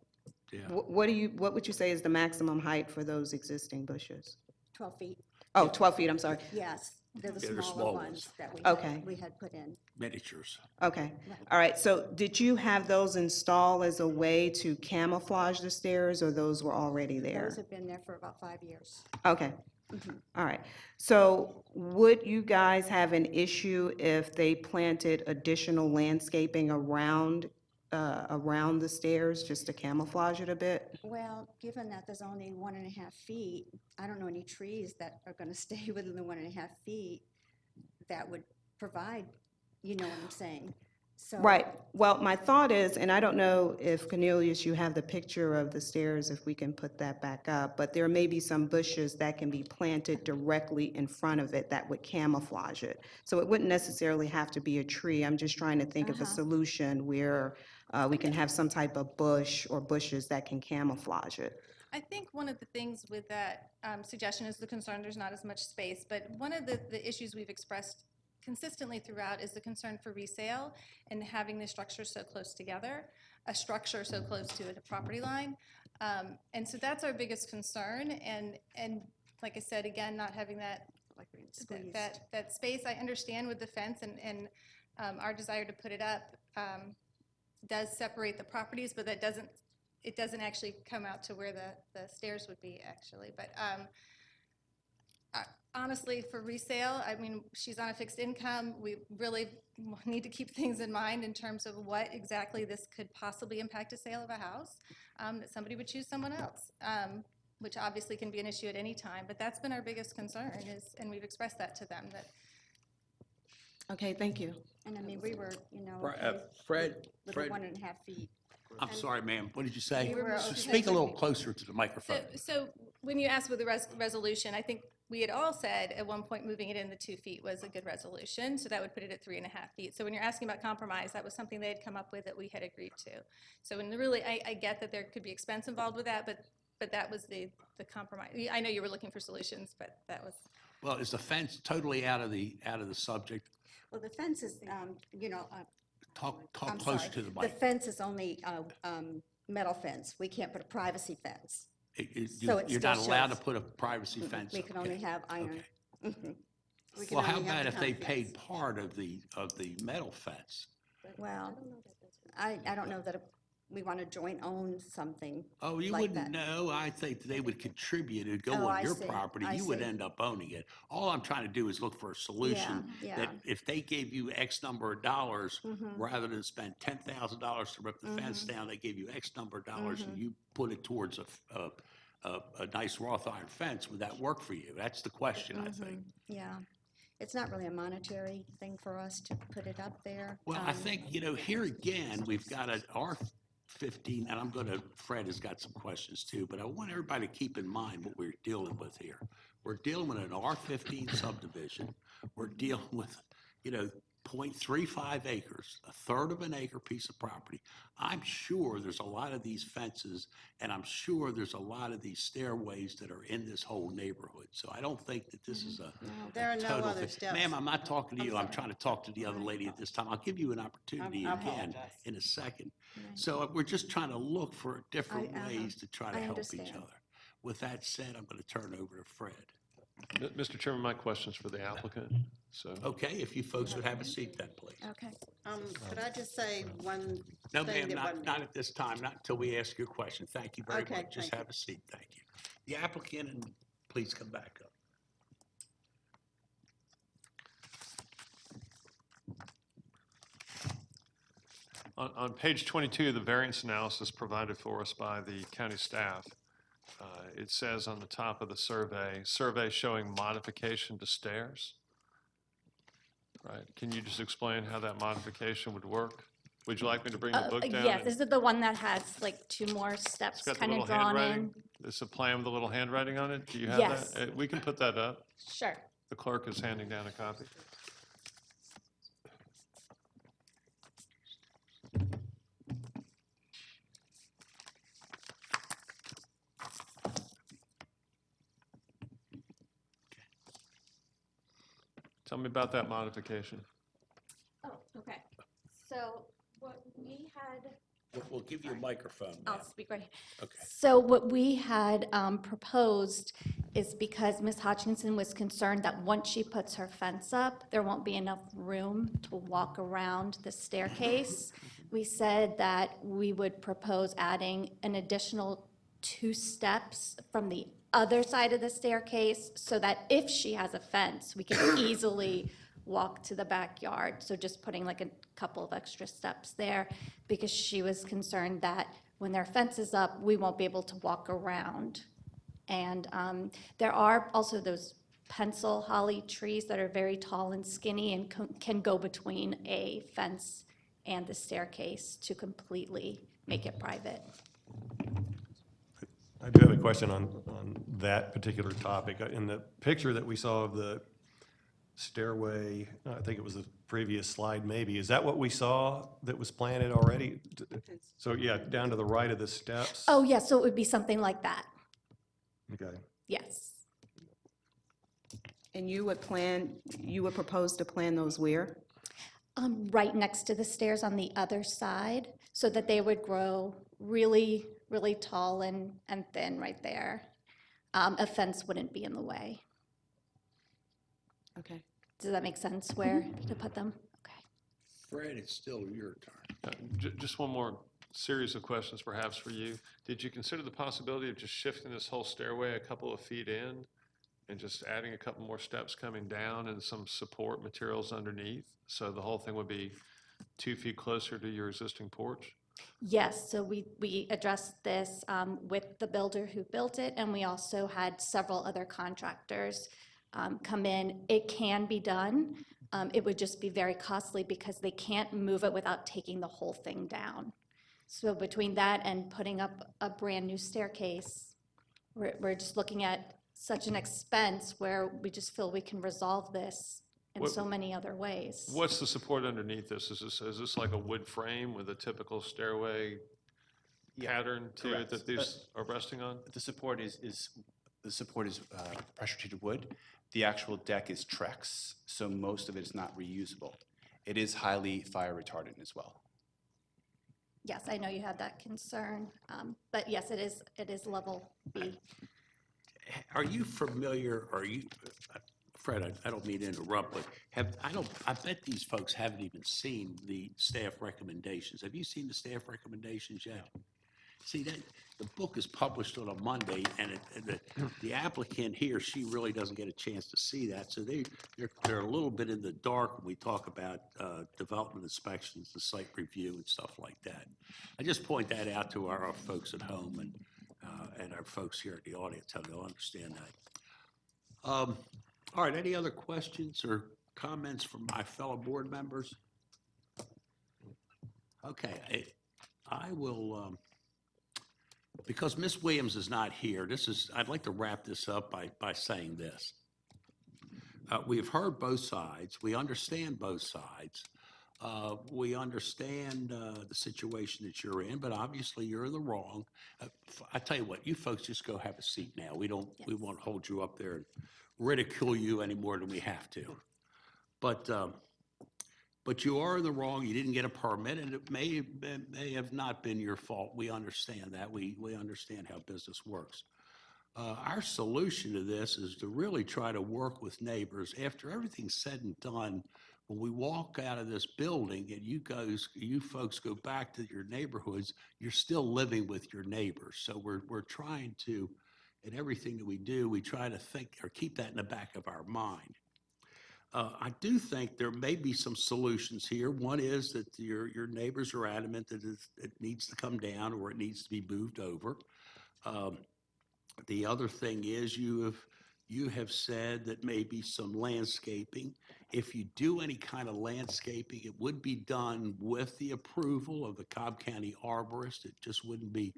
Yeah. What would you say is the maximum height for those existing bushes? 12 feet. Oh, 12 feet, I'm sorry. Yes, they're the Yeah, they're smaller small ones ones. that Okay. we had put in. Miniatures. Okay, all right, so did you have those installed as a way to camouflage the stairs, or those were already there? Those have been there for about 5 years. Okay, all right. So would you guys have an issue if they planted additional landscaping around the stairs, just to camouflage it a bit? Well, given that there's only 1.5 feet, I don't know any trees that are going to stay within the 1.5 feet that would provide, you know what I'm saying? So. Right, well, my thought is, and I don't know if Cornelius, you have the picture of the stairs, if we can put that back up, but there may be some bushes that can be planted directly in front of it that would camouflage it. So it wouldn't necessarily have to be a tree. I'm just trying to think of a solution where we can have some type of bush or bushes that can camouflage it. I think one of the things with that suggestion is the concern there's not as much space, but one of the issues we've expressed consistently throughout is the concern for resale and having the structure so close together, a structure so close to a property line. And so that's our biggest concern, and like I said, again, not having that space. I understand with the fence and our desire to put it up, does separate the properties, but that doesn't, it doesn't actually come out to where the stairs would be actually. But honestly, for resale, I mean, she's on a fixed income. We really need to keep things in mind in terms of what exactly this could possibly impact a sale of a house, that somebody would choose someone else, which obviously can be an issue at any time. But that's been our biggest concern is, and we've expressed that to them, that Okay, thank you. And I mean, we were, you know, Fred, with Fred, 1.5 feet. I'm sorry, ma'am, what did you say? We were Speak a little closer to the microphone. So when you asked for the resolution, I think we had all said at one point moving it in the 2 feet was a good resolution, so that would put it at 3.5 feet. So when you're asking about compromise, that was something they had come up with that we had agreed to. So when really, I get that there could be expense involved with that, but that was the compromise. I know you were looking for solutions, but that was. Well, is the fence totally out of the subject? Well, the fence is, you know, Talk I'm closer sorry. to the The mic. fence is only metal fence. We can't put a privacy fence. So it You're still not allowed to shows. put a privacy fence We up, can only okay. have iron. Okay. We can Well, how only have about the if they concrete. paid part of the metal fence? Well, I don't know that we want to joint own something Oh, you like wouldn't that. know. I think they would contribute. It'd go Oh, on I your see. property. I You would see. end up owning it. All I'm trying to do is look for a solution Yeah, that yeah. if they gave you X number of dollars, Mm-hmm. rather than spend $10,000 to rip the fence down, they gave you X number of dollars Mm-hmm. and you put it towards a nice wrought iron fence. Would that work for you? That's the question, I think. Yeah. It's not really a monetary thing for us to put it up there. Well, I think, here again, we've got an R15, and Fred has got some questions too, but I want everybody to keep in mind what we're dealing with here. We're dealing with an R15 subdivision. We're dealing with, 0.35 acres, a third of an acre piece of property. I'm sure there's a lot of these fences, and I'm sure there's a lot of these stairways that are in this whole neighborhood. So I don't think that this is There are no total other thing. steps. Ma'am, I'm not talking to I'm you. I'm sorry. trying to talk to the other lady at this time. I'll give you an opportunity I again apologize. in a second. So we're just trying to look for different ways to try to I help each understand. other. With that said, I'm going to turn over to Fred. Mr. Chairman, my question's for the applicant, so. Okay, if you folks would have a seat then, please. Okay. Could I just say one No, thing ma'am, that wasn't? not at this time, not until we ask your question. Thank you very Okay, much. Just thank you. have a seat, thank you. The applicant, and please come back up. On page 22, the variance analysis provided for us by the county staff, it says on the top of the survey showing modification to stairs. Right, can you just explain how that modification would work? Would you like me to bring the book down? Yes, and- this is the one that has like 2 more It's steps got the kind of little drawn handwriting. in. It's a plan with a little handwriting on it. Do you have Yes. that? We can put that up. Sure. The clerk is handing down a copy. Tell me about that modification. Oh, okay. So what we had. We'll give you a microphone, I'll ma'am. speak right here. Okay. So what we had proposed is because Ms. Hutchinson was concerned that once she puts her fence up, there won't be enough room to walk around the staircase. We said that we would propose adding an additional 2 steps from the other side of the staircase so that if she has a fence, we can easily walk to the backyard. So just putting like a couple of extra steps there because she was concerned that when their fence is up, we won't be able to walk around. And there are also those pencil holly trees that are very tall and skinny and can go between a fence and the staircase to completely make it private. I do have a question on that particular topic. In the picture that we saw of the stairway, I think it was the previous slide maybe, is that what we saw that was planted already? So yeah, down to the right of the steps? Oh, yeah, so it would be something like that, Okay. yes. And you would propose to plan those where? Right next to the stairs on the other side, so that they would grow really, really tall and thin right there. A fence wouldn't be in the way. Okay. Does that make sense where to put them? Okay. Fred, it's still your turn. Just one more series of questions perhaps for you. Did you consider the possibility of just shifting this whole stairway a couple of feet in and just adding a couple more steps coming down and some support materials underneath? So the whole thing would be 2 feet closer to your existing porch? Yes, so we addressed this with the builder who built it, and we also had several other contractors come in. It can be done. It would just be very costly because they can't move it without taking the whole thing down. So between that and putting up a brand-new staircase, we're just looking at such an expense where we just feel we can resolve this in What- so many other ways. What's the support underneath this? Is this like a wood frame with a typical stairway pattern to it correct. that these are resting on? The support is pressure-treated wood. The actual deck is Trex, so most of it is not reusable. It is highly fire retardant as well. Yes, I know you had that concern, but yes, it is level B. Are you familiar, Fred, I don't mean to interrupt, but I bet these folks haven't even seen the staff recommendations. Have you seen the staff recommendations yet? See, the book is published on a Monday, and the applicant, he or she really doesn't get a chance to see that, so they're a little bit in the dark when we talk about development inspections, the site review and stuff like that. I just point that out to our folks at home and our folks here at the audience, how they'll understand that. All right, any other questions or comments from my fellow board members? Okay, I will, because Ms. Williams is not here, I'd like to wrap this up by saying this. We've heard both sides. We understand both sides. We understand the situation that you're in, but obviously you're in the wrong. I tell you what, you folks just go have a seat now. We won't hold you up there and ridicule you any more than we have to. But you are in the wrong. You didn't get a permit, and it may have not been your fault. We understand that. We understand how business works. Our solution to this is to really try to work with neighbors. After everything's said and done, when we walk out of this building and you folks go back to your neighborhoods, you're still living with your neighbors. So we're trying to, in everything that we do, we try to think or keep that in the back of our mind. I do think there may be some solutions here. One is that your neighbors are adamant that it needs to come down or it needs to be moved over. The other thing is you have said that maybe some landscaping. If you do any kind of landscaping, it would be done with the approval of the Cobb County arborist. It just wouldn't be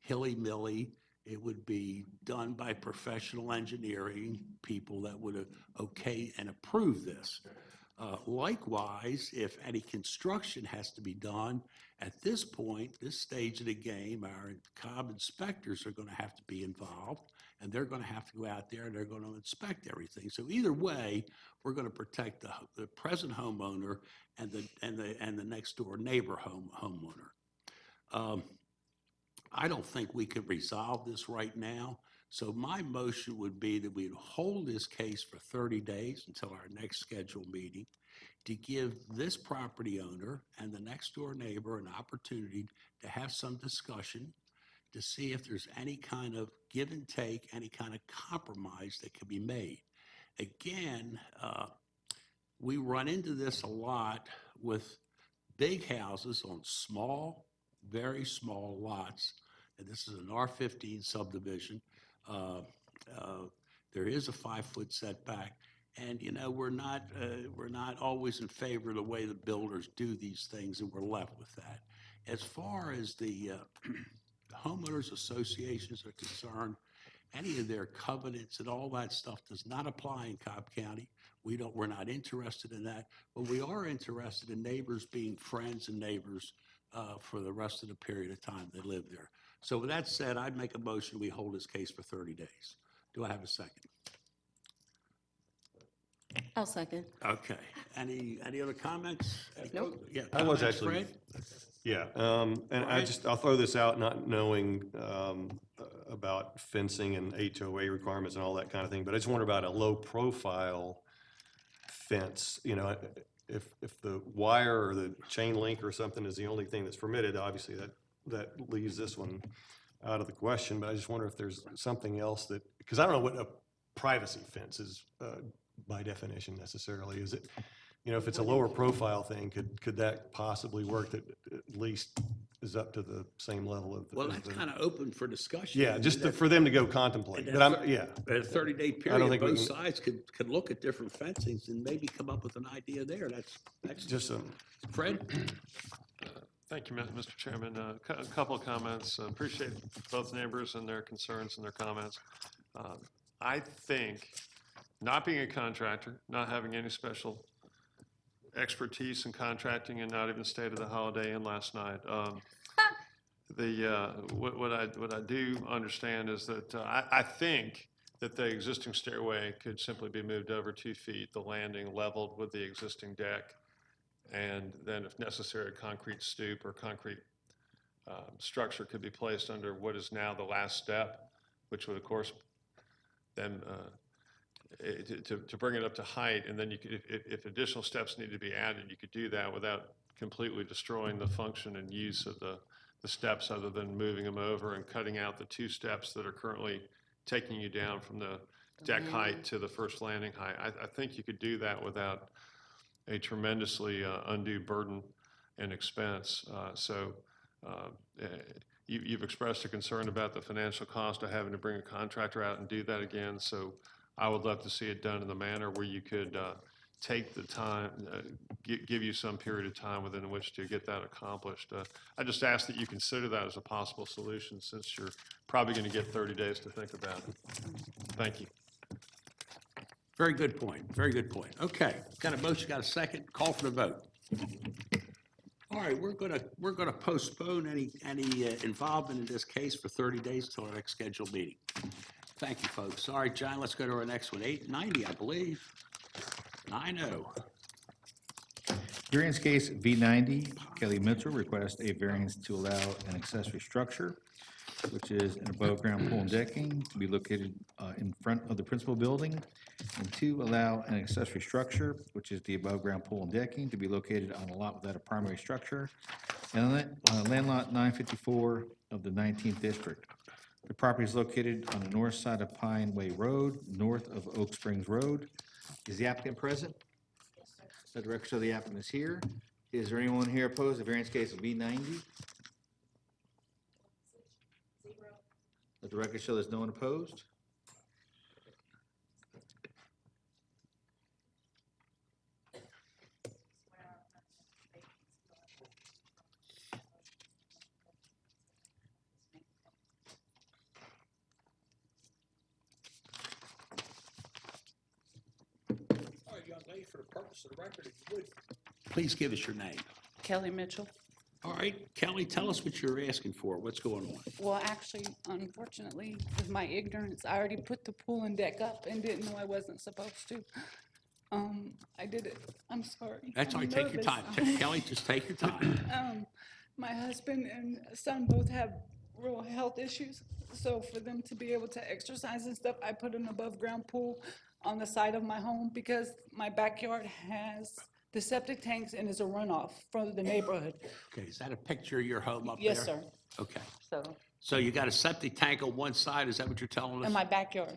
hilly-milly. It would be done by professional engineering people that would okay and approve this. Likewise, if any construction has to be done, at this point, this stage of the game, our Cobb inspectors are going to have to be involved, and they're going to have to go out there and they're going to inspect everything. So either way, we're going to protect the present homeowner and the next door neighbor homeowner. I don't think we could resolve this right now. So my motion would be that we'd hold this case for 30 days until our next scheduled meeting to give this property owner and the next door neighbor an opportunity to have some discussion to see if there's any kind of give and take, any kind of compromise that can be made. Again, we run into this a lot with big houses on small, very small lots. And this is an R15 subdivision. There is a 5-foot setback, and we're not always in favor of the way the builders do these things, and we're left with that. As far as the homeowners associations are concerned, any of their covenants and all that stuff does not apply in Cobb County. We're not interested in that, but we are interested in neighbors being friends and neighbors for the rest of the period of time they live there. So with that said, I'd make a motion, we hold this case for 30 days. Do I have a second? I'll second. Okay. Any other comments? Nope. Yeah, I was comments, actually, Fred? yeah, and I'll throw this out, not knowing about fencing and HOA requirements and all that kind of thing, but I just wonder about a low-profile fence. if the wire or the chain link or something is the only thing that's permitted, obviously that leaves this one out of the question, but I just wonder if there's something else that, because I don't know what a privacy fence is by definition necessarily. Is it, if it's a lower profile thing, could that possibly work that at least is up to the same level of? Well, that's kind of open for discussion. Yeah, just for them to go contemplate, but yeah. At a 30-day don't period, think we both can- sides could look at different fencings and maybe come up with an idea there. That's Just Fred? Thank you, Mr. Chairman. A couple of comments. Appreciate both neighbors and their concerns and their comments. I think, not being a contractor, not having any special expertise in contracting and not even stayed at the Holiday Inn last night, what I do understand is that I think that the existing stairway could simply be moved over 2 feet, the landing leveled with the existing deck, and then if necessary, a concrete stoop or concrete structure could be placed under what is now the last step, which would, of course, then to bring it up to height, and then you could, if additional steps need to be added, you could do that without completely destroying the function and use of the steps, other than moving them over and cutting out the 2 steps that are currently taking you down from the deck height to the first landing height. I think you could do that without a tremendously undue burden and expense. You've expressed a concern about the financial cost of having to bring a contractor out and do that again. So I would love to see it done in the manner where you could take the time, give you some period of time within which to get that accomplished. I just ask that you consider that as a possible solution, since you're probably going to get 30 days to think about it. Thank you. Very good point. Very good point. Okay, got a motion, got a second. Call for the vote. All right, we're gonna postpone any involvement in this case for 30 days till our next scheduled meeting. Thank you, folks. All right, John, let's go to our next one. 890, I believe. 90. Variance case V90, Kelly Mitchell requests a variance to allow an accessory structure, which is an above-ground pool and decking to be located in front of the principal building, and 2, allow an accessory structure, which is the above-ground pool and decking, to be located on a lot without a primary structure, and land lot 954 of the 19th district. The property is located on the north side of Pine Way Road, north of Oak Springs Road. Is the applicant present? Let the record show the applicant is here. Is there anyone here opposed to variance case of V90? Let the record show there's no one opposed. All right, young lady, for the purpose of the record, if you would, please give us your name. Kelly Mitchell. All right, Kelly, tell us what you're asking for. What's going on? Well, actually, unfortunately, with my ignorance, I already put the pool and deck up and didn't know I wasn't supposed to. I did it. I'm sorry. That's all I'm right, take your time. nervous. Kelly, just take your time. My husband and son both have real health issues, so for them to be able to exercise and stuff, I put an above-ground pool on the side of my home because my backyard has the septic tanks and is a runoff from the neighborhood. Okay, is that a picture of your home up there? Yes, sir. Okay, So, so you got a septic tank on one side, is that what you're telling us? in my backyard.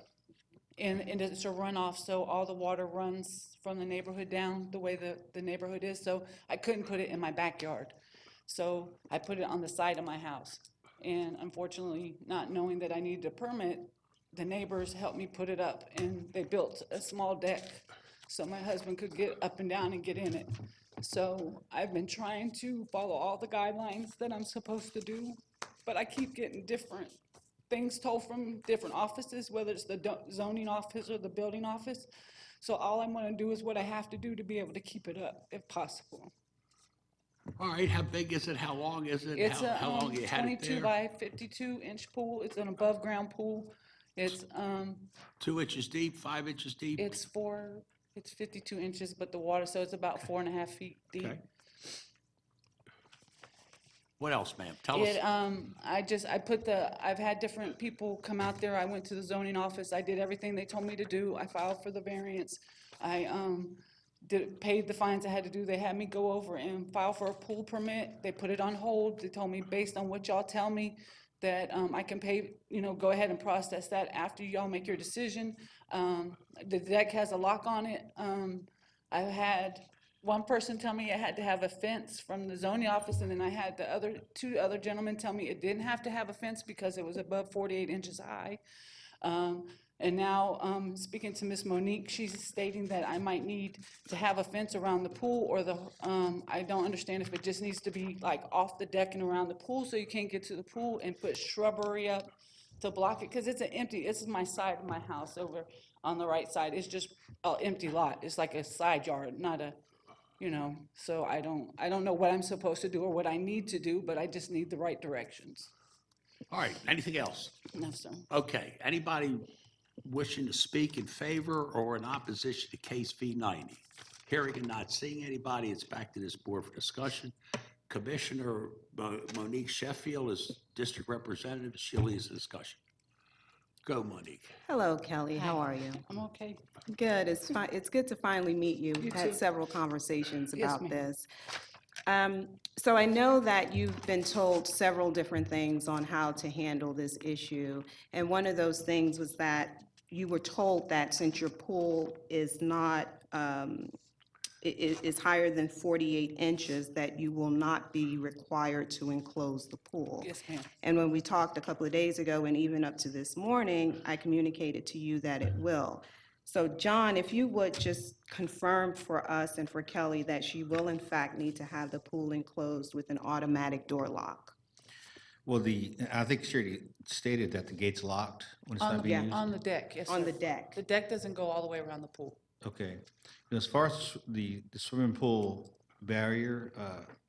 And it's a runoff, so all the water runs from the neighborhood down the way the neighborhood is, so I couldn't put it in my backyard. So I put it on the side of my house. And unfortunately, not knowing that I needed a permit, the neighbors helped me put it up, and they built a small deck so my husband could get up and down and get in it. So I've been trying to follow all the guidelines that I'm supposed to do, but I keep getting different things told from different offices, whether it's the zoning office or the building office. So all I'm gonna do is what I have to do to be able to keep it up, if possible. All right, how big is it? How long is it? It's How a long you had it 22 there? by 52 inch pool. It's an above ground pool. It's 2 inches deep, 5 inches deep? it's 52 inches, but the water, so it's about 4.5 feet deep. Okay. What else, ma'am? Tell us. I've had different people come out there. I went to the zoning office. I did everything they told me to do. I filed for the variance. I paid the fines I had to do. They had me go over and file for a pool permit. They put it on hold. They told me, based on what y'all tell me, that I can pay, go ahead and process that after y'all make your decision. The deck has a lock on it. I had one person tell me I had to have a fence from the zoning office, and then I had two other gentlemen tell me it didn't have to have a fence because it was above 48 inches high. And now, speaking to Miss Monique, she's stating that I might need to have a fence around the pool, or I don't understand if it just needs to be like off the deck and around the pool so you can't get to the pool, and put shrubbery up to block it, because this is my side of my house over on the right side. It's just an empty lot. It's like a side yard, not a, so I don't know what I'm supposed to do or what I need to do, but I just need the right directions. All right, anything else? No, sir. Okay, anybody wishing to speak in favor or in opposition to case V90? Hearing and not seeing anybody, it's back to this board for discussion. Commissioner Monique Sheffield is district representative. She'll lead the discussion. Go, Monique. Hello, Kelly. How are you? I'm okay. Good. It's good to finally meet you. You We've had too. several conversations Yes, about ma'am. this. So I know that you've been told several different things on how to handle this issue. And one of those things was that you were told that since your pool is not, is higher than 48 inches, that you will not be required to enclose the pool. Yes, ma'am. And when we talked a couple of days ago, and even up to this morning, I communicated to you that it will. So John, if you would just confirm for us and for Kelly that she will in fact need to have the pool enclosed with an automatic door lock. Well, I think she already stated that the gate's locked when it's not being used. On the deck, yes, On sir. the deck. The deck doesn't go all the way around the pool. Okay. And as far as the swimming pool barrier,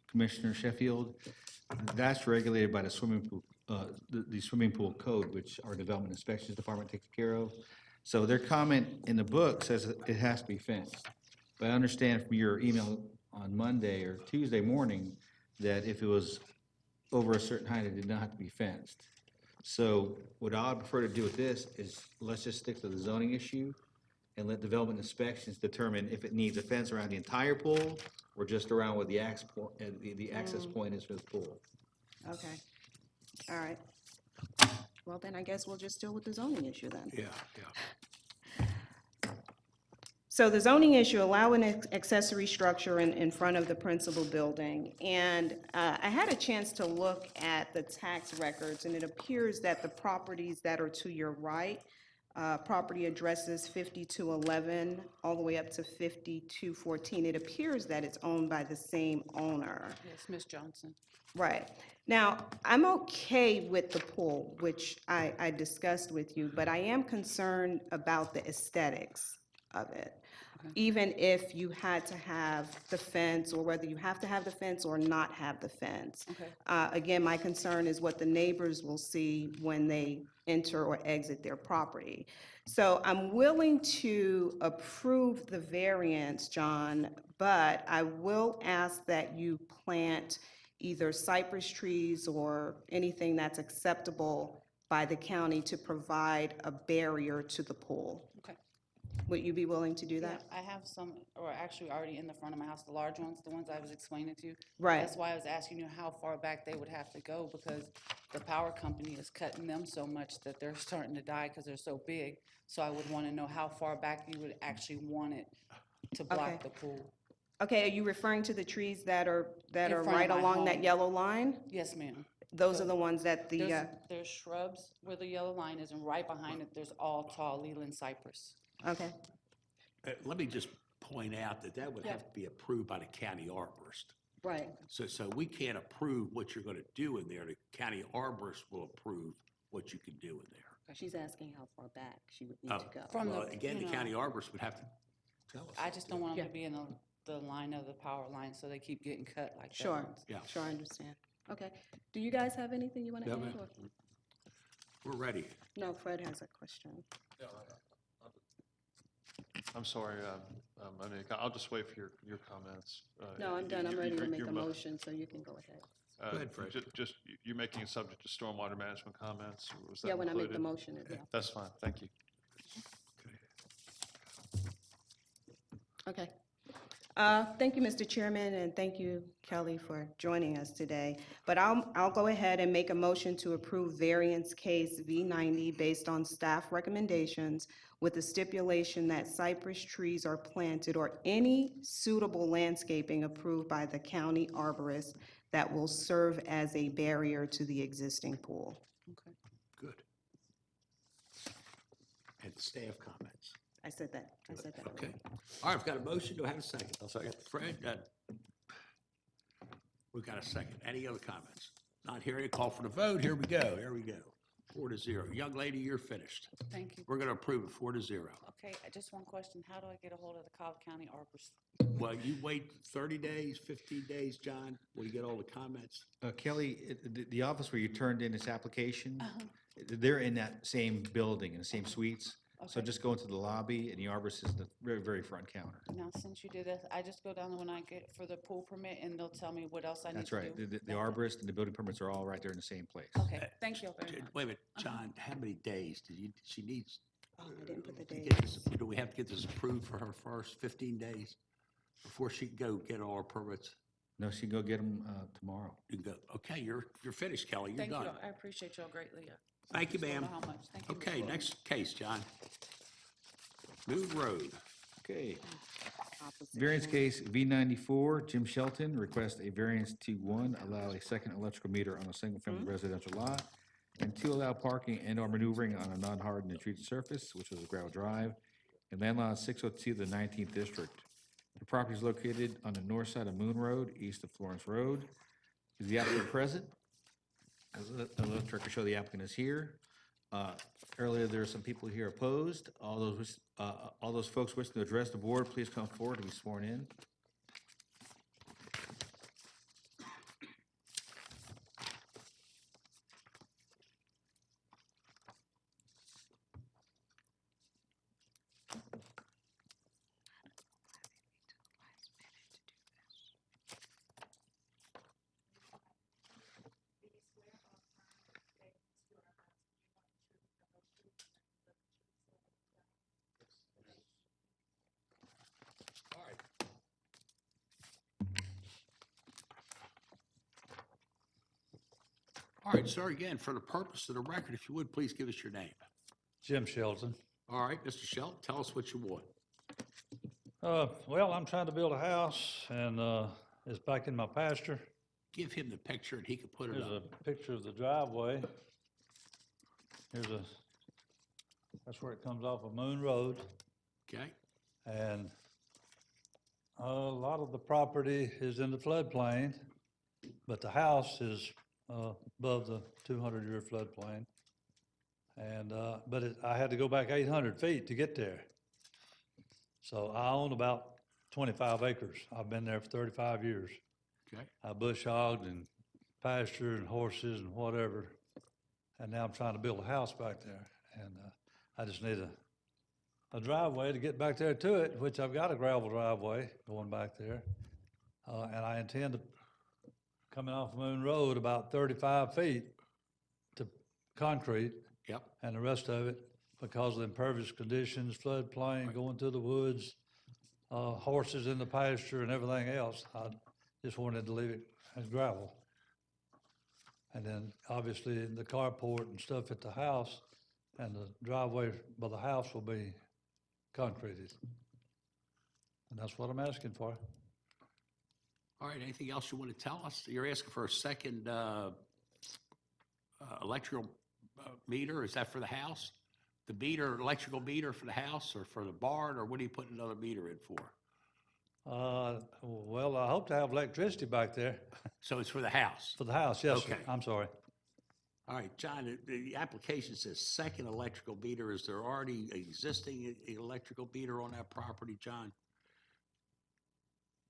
Commissioner Sheffield, that's regulated by the swimming pool, the swimming pool code, which our Development Inspections Department takes care of. So their comment in the book says it has to be fenced. But I understand from your email on Monday or Tuesday morning that if it was over a certain height, it did not have to be fenced. So what I would prefer to do with this is let's just stick to the zoning issue and let Development Inspections determine if it needs a fence around the entire pool or just around where the access point is for the pool. Okay. All right. Well, then I guess we'll just deal with the zoning issue then. Yeah. So the zoning issue, allow an accessory structure in front of the principal building. And I had a chance to look at the tax records, and it appears that the properties that are to your right, property addresses 5211 all the way up to 5214, it appears that it's owned by the same owner. Yes, Ms. Johnson. Right. Now, I'm okay with the pool, which I discussed with you, but I am concerned about the aesthetics of it. Even if you had to have the fence, or whether you have to have the fence or not have the fence. Okay. Again, my concern is what the neighbors will see when they enter or exit their property. So I'm willing to approve the variance, John, but I will ask that you plant either cypress trees or anything that's acceptable by the county to provide a barrier to the pool. Okay. Would you be willing to do Yeah, that? I have some, or actually already in the front of my house, the large ones, the ones I was explaining to you. Right. That's why I was asking you how far back they would have to go, because the power company is cutting them so much that they're starting to die because they're so big. So I would want to know how far back you would actually want it to block Okay. the pool. Okay, are you referring to the trees that are In front of right my along that home. yellow line? Yes, ma'am. Those are the ones that There's shrubs where the yellow line is, and right behind it, there's all tall Leland cypress. okay, Let me just point out that would Yeah. have to be approved by the county arborist. right. So we can't approve what you're going to do in there. The county arborist will approve what you can do in there. She's asking how far back she would need Oh, to go. From well, the, again, you the know, county arborist would have to tell us. I just don't want them Yeah. to be in the line of the power line, so they keep getting cut like that. Sure, Yeah. sure, I understand. Okay, do you guys have anything you want to No, add? ma'am. or- We're ready. No, Fred has a question. I'm sorry, Monique, I'll just wait for your comments. No, I'm done, I'm Your- ready to your- make your a mo- motion, so you can go ahead. Go ahead, Fred. Just, you're making it subject to stormwater management comments? Or was that Yeah, when I make the included? motion, yeah, That's fine, thank you. okay. Thank you, Mr. Chairman, and thank you, Kelly, for joining us today. But I'll go ahead and make a motion to approve variance case V90 based on staff recommendations with the stipulation that cypress trees are planted or any suitable landscaping approved by the county arborist that will serve as a barrier to the existing pool. Okay. Good. And staff comments. I said that. Okay. All right, I've got a motion. Do I have a second? I'll second. Fred, we've got a second. Any other comments? Not hearing a call for the vote. Here we go. 4-0. Young lady, you're finished. Thank you. We're going to approve it 4-0. Okay, just one question. How do I get a hold of the Cobb County arborist? Well, you wait 30 days, 15 days, John, when you get all the comments. Kelly, the office where you turned in this application, they're in that same building, in the same suites. So Okay. just go into the lobby and the arborist is the very, very front counter. Now, since you did this, I just go down there when I get for the pool permit and they'll tell me what else I need That's to right. do. The arborist and the building permits are all right there in the same place. Okay, thank you very much. Wait a minute, John, how many days she needs? Oh, I didn't put the to date. get this- Do we have to get this approved for her first 15 days before she can go get all her permits? No, she can go get them tomorrow. You can go, okay, you're finished, Kelly, you're Thank you. done. I appreciate y'all greatly. Thank you, Just don't know ma'am. how much. Thank you, Mr. Okay, Williams. next case, John. Moon Road. Okay. Opposite Variance end. case V94, Jim Shelton requests a variance to, one, allow a second electrical meter on a single-family residential lot, and two, allow parking and/or maneuvering on a non-hardened and treated surface, which was a gravel drive, and land lot 602 of the 19th District. The property is located on the north side of Moon Road, east of Florence Road. Is the applicant present? Let the record show the applicant is here. Earlier, there were some people here opposed. All those folks wishing to address the board, please come forward to be sworn in. All right. All right, sir, again, for the purpose of the record, if you would, please give us your name. Jim Shelton. All right, Mr. Shelton, tell us what you want. Well, I'm trying to build a house and it's back in my pasture. Give him the picture and he can put it Here's up. a picture of the driveway. That's where it comes off of Moon Road. Okay? And a lot of the property is in the floodplain, but the house is above the 200-year floodplain. And, I had to go back 800 feet to get there. So I own about 25 acres. I've been there for 35 years. Okay? I bush hogged and pastured and horses and whatever. And now I'm trying to build a house back there. And I just need a driveway to get back there to it, which I've got a gravel driveway going back there. And I intend to, coming off Moon Road, about 35 feet to concrete. Yep. And the rest of it, because of the impervious conditions, floodplain, going through the woods, horses in the pasture and everything else, I just wanted to leave it as gravel. And then obviously the carport and stuff at the house and the driveway by the house will be concreted. And that's what I'm asking for. All right, anything else you want to tell us? You're asking for a second electrical meter, is that for the house? The meter, electrical meter for the house or for the barn, or what are you putting another meter in for? Well, I hope to have electricity back there So it's for the house? for the house, yes, sir. Okay. I'm sorry. All right, John, the application says second electrical meter. Is there already existing electrical meter on that property, John?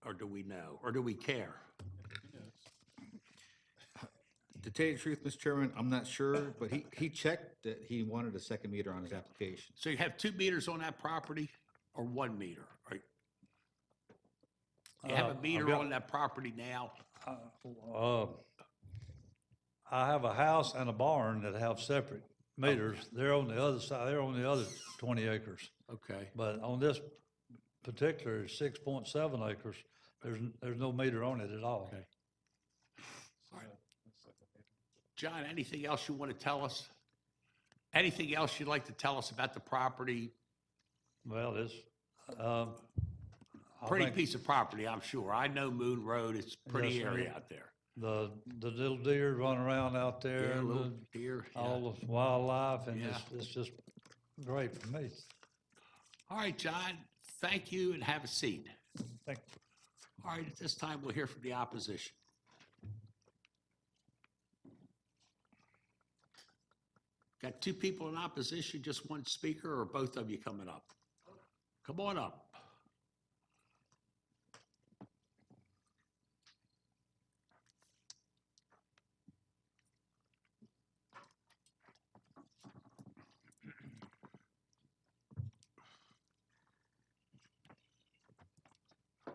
Or do we know, or do we care? To tell you the truth, Mr. Chairman, I'm not sure, but he checked that he wanted a second meter on his application. So you have 2 meters on that property or 1 meter? Right? You have a I've meter got- on that property now? I have a house and a barn that have separate meters. They're on the other side, they're on the other 20 acres. Okay, But on this particular is 6.7 acres. There's no meter on it at all. Okay. All right. John, anything else you want to tell us? Anything else you'd like to tell us about the property? Well, it's, I Pretty think piece of property, I'm sure. I know Moon Road, it's a pretty Yes, sir. area out there. the little deer run around out there Yeah, and little deer, yeah. all the wildlife, and Yeah. it's just great for me. All right, John, thank you and have a seat. Thank All right, at this time, we'll hear from the opposition. Got two people in opposition, just one speaker, or both of you coming up? Come on up.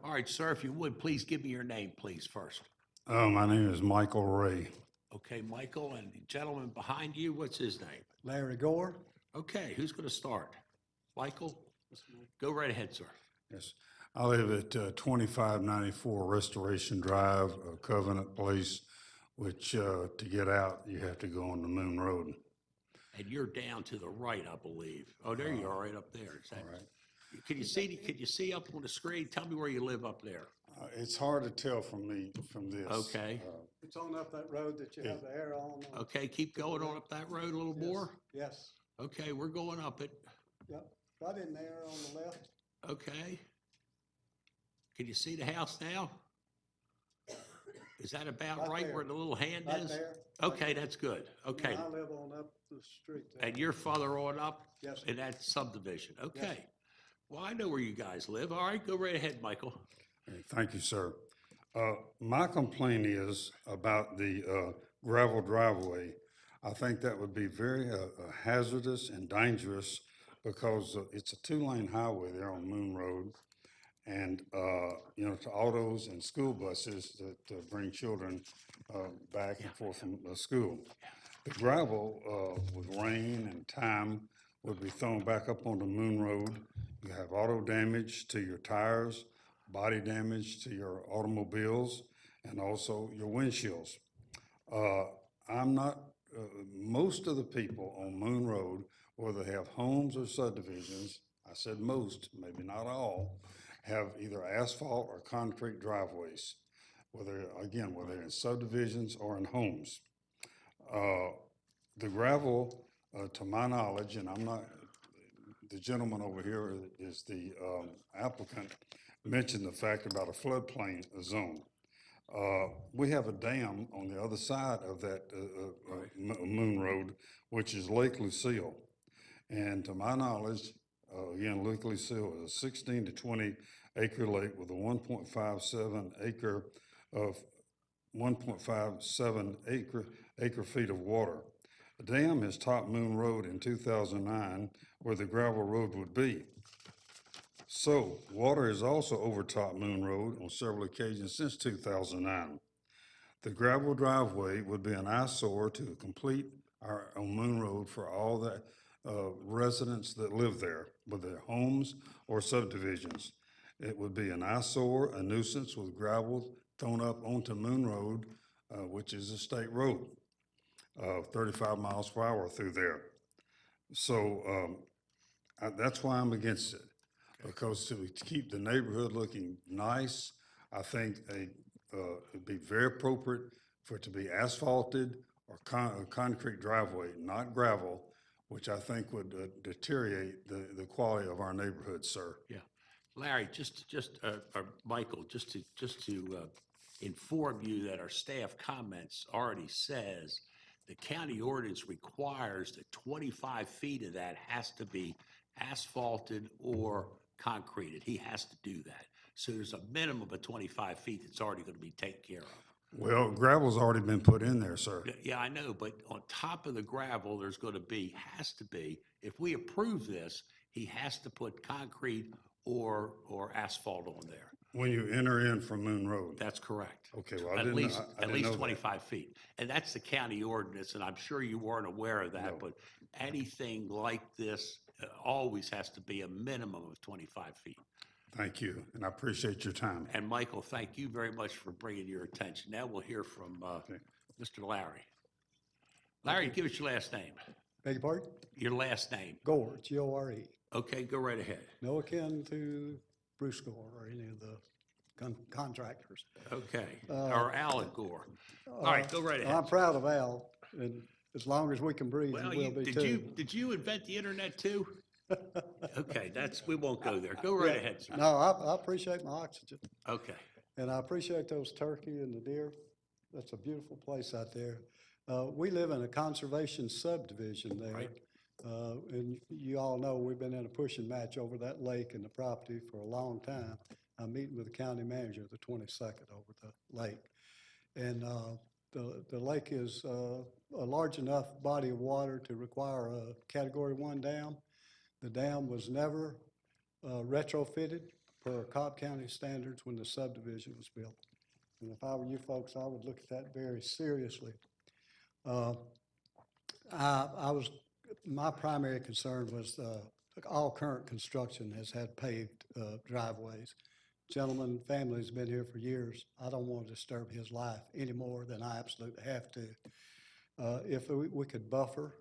All right, sir, if you would, please give me your name, please, first. My name is Michael Ray. Okay, Michael, and the gentleman behind you, what's his name? Larry Gore? Okay, who's going to start? Michael? Go right ahead, sir. Yes. I live at 2594 Restoration Drive, Covenant Place, which to get out, you have to go on the Moon Road. And you're down to the right, I believe. Oh, there you are, right up there. Is that, All right. Can you see up on the screen? Tell me where you live up there. It's hard to tell from this. Okay. It's on up that road that you have the arrow on. Okay, keep going on up that road a little more. Yes, Okay, we're going up it. yep, right in there on the left. Okay. Can you see the house now? Is that about Right right there. where the little hand Right is? there. Okay, that's good. Okay. And I live on up the street there. And you're further on up? Yes, sir. In that subdivision? Okay. Well, I know where you guys live. All right, go right ahead, Michael. Hey, thank you, sir. My complaint is about the gravel driveway. I think that would be very hazardous and dangerous because it's a two-lane highway there on Moon Road. And, to autos and school buses that bring children back and forth from school. The gravel with rain and time would be thrown back up onto Moon Road. You have auto damage to your tires, body damage to your automobiles, and also your windshields. I'm not, most of the people on Moon Road, whether they have homes or subdivisions, I said most, maybe not all, have either asphalt or concrete driveways, whether in subdivisions or in homes. The gravel, to my knowledge, and I'm not, the gentleman over here is the applicant, mentioned the fact about a floodplain zone. We have a dam on the other side of that Moon Road, which is Lake Lucille. And to my knowledge, again, Lake Lucille is a 16 to 20 acre lake with a 1.57 acre feet of water. The dam has topped Moon Road in 2009, where the gravel road would be. So, water has also overtopped Moon Road on several occasions since 2009. The gravel driveway would be an eyesore to complete on Moon Road for all the residents that live there, whether they're homes or subdivisions. It would be an eyesore, a nuisance with gravel thrown up onto Moon Road, which is a state road, 35 miles per hour through there. So that's why I'm against it, because to keep the neighborhood looking nice, I think it'd be very appropriate for it to be asphalted or a concrete driveway, not gravel, which I think would deteriorate the quality of our neighborhood, sir. Yeah. Larry, Michael, just to inform you that our staff comments already says the county ordinance requires that 25 feet of that has to be asphalted or concreted. He has to do that. So there's a minimum of 25 feet that's already going to be taken care of. Well, gravel's already been put in there, sir. Yeah, I know, but on top of the gravel, there's going to be, if we approve this, he has to put concrete or asphalt on there. When you enter in from Moon Road. That's correct. Okay, well, I At didn't least, know at least that. 25 feet. And that's the county ordinance, and I'm sure you weren't aware of that, No. but anything like this always has to be a minimum of 25 feet. Thank you, and I appreciate your time. And Michael, thank you very much for bringing your attention. Now we'll hear from Mr. Larry. Larry, give us your last name. Beg your pardon? Your last name. Gore, G-O-R-E. Okay, go right ahead. No akin to Bruce Gore or any of the contractors. Okay, or Alan Gore. All right, go right ahead. I'm proud of Al, and as long as we can breathe, Well, he will be too. did you invent the internet too? Okay, we won't go there. Go right Yeah. ahead, sir. No, I appreciate my oxygen, Okay. and I appreciate those turkey and the deer. That's a beautiful place out there. We live in a conservation subdivision there. Right. And you all know we've been in a pushing match over that lake and the property for a long time. I'm meeting with the county manager the 22nd over the lake. And the lake is a large enough body of water to require a Category 1 dam. The dam was never retrofitted per Cobb County standards when the subdivision was built. And if I were you folks, I would look at that very seriously. My primary concern was all current construction has had paved driveways. Gentleman, family's been here for years. I don't want to disturb his life any more than I absolutely have to. If we could buffer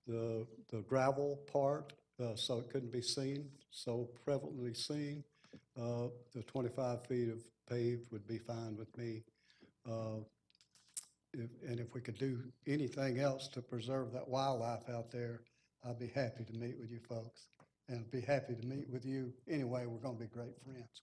the gravel part so it couldn't be seen, so prevalently seen, the 25 feet of paved would be fine with me. And if we could do anything else to preserve that wildlife out there, I'd be happy to meet with you folks. And I'd be happy to meet with you anyway. We're going to be great friends.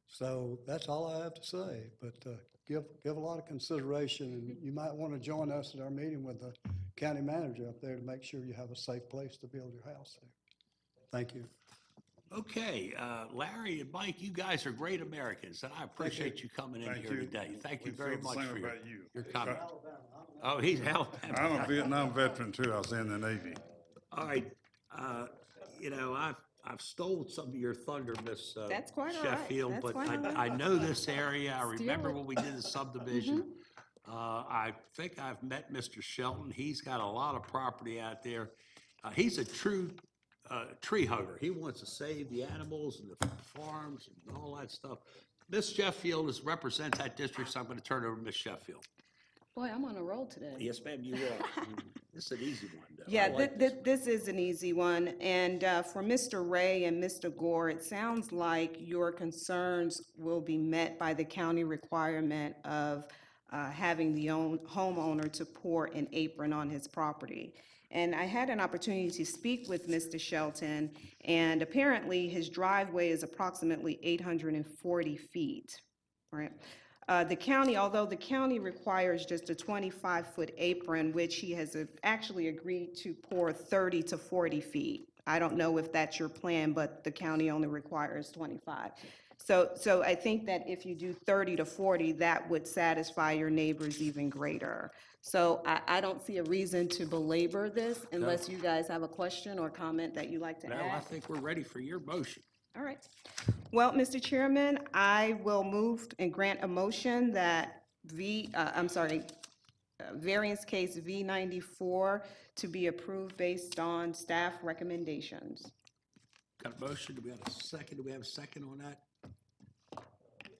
So that's all I have to say. But give a lot of consideration, and you might want to join us at our meeting with the county manager up there to make sure you have a safe place to build your house there. Thank you. Okay, Larry and Mike, you guys are great Americans, and I appreciate you coming in Thank here you. today. Thank you We very feel the much same for about you. your comment. Oh, he's Alabama. I'm a Vietnam veteran too. I was in the Navy. All right, you know, I've stolen some of your thunder, Miss That's quite all right. Sheffield, That's but quite all right. I know this area. I remember it. when we did the subdivision. I think I've met Mr. Shelton. He's got a lot of property out there. He's a true tree hugger. He wants to save the animals and the farms and all that stuff. Miss Sheffield represents that district, so I'm going to turn it over to Miss Sheffield. Boy, I'm on a roll today. Yes, ma'am, you are. This is an easy one, though. I Yeah, like this one. this is an easy one. And for Mr. Ray and Mr. Gore, it sounds like your concerns will be met by the county requirement of having the homeowner to pour an apron on his property. And I had an opportunity to speak with Mr. Shelton, and apparently his driveway is approximately 840 feet, right? The county, although the county requires just a 25-foot apron, which he has actually agreed to pour 30 to 40 feet. I don't know if that's your plan, but the county only requires 25. So I think that if you do 30 to 40, that would satisfy your neighbors even greater. So I don't see a reason to belabor this unless you guys have a question or comment that you'd like to No, I add. think we're ready for your motion. All right. Well, Mr. Chairman, I will move and grant a motion that variance case V94 to be approved based on staff recommendations. Got a motion? Do we have a second? Do we have a second on that?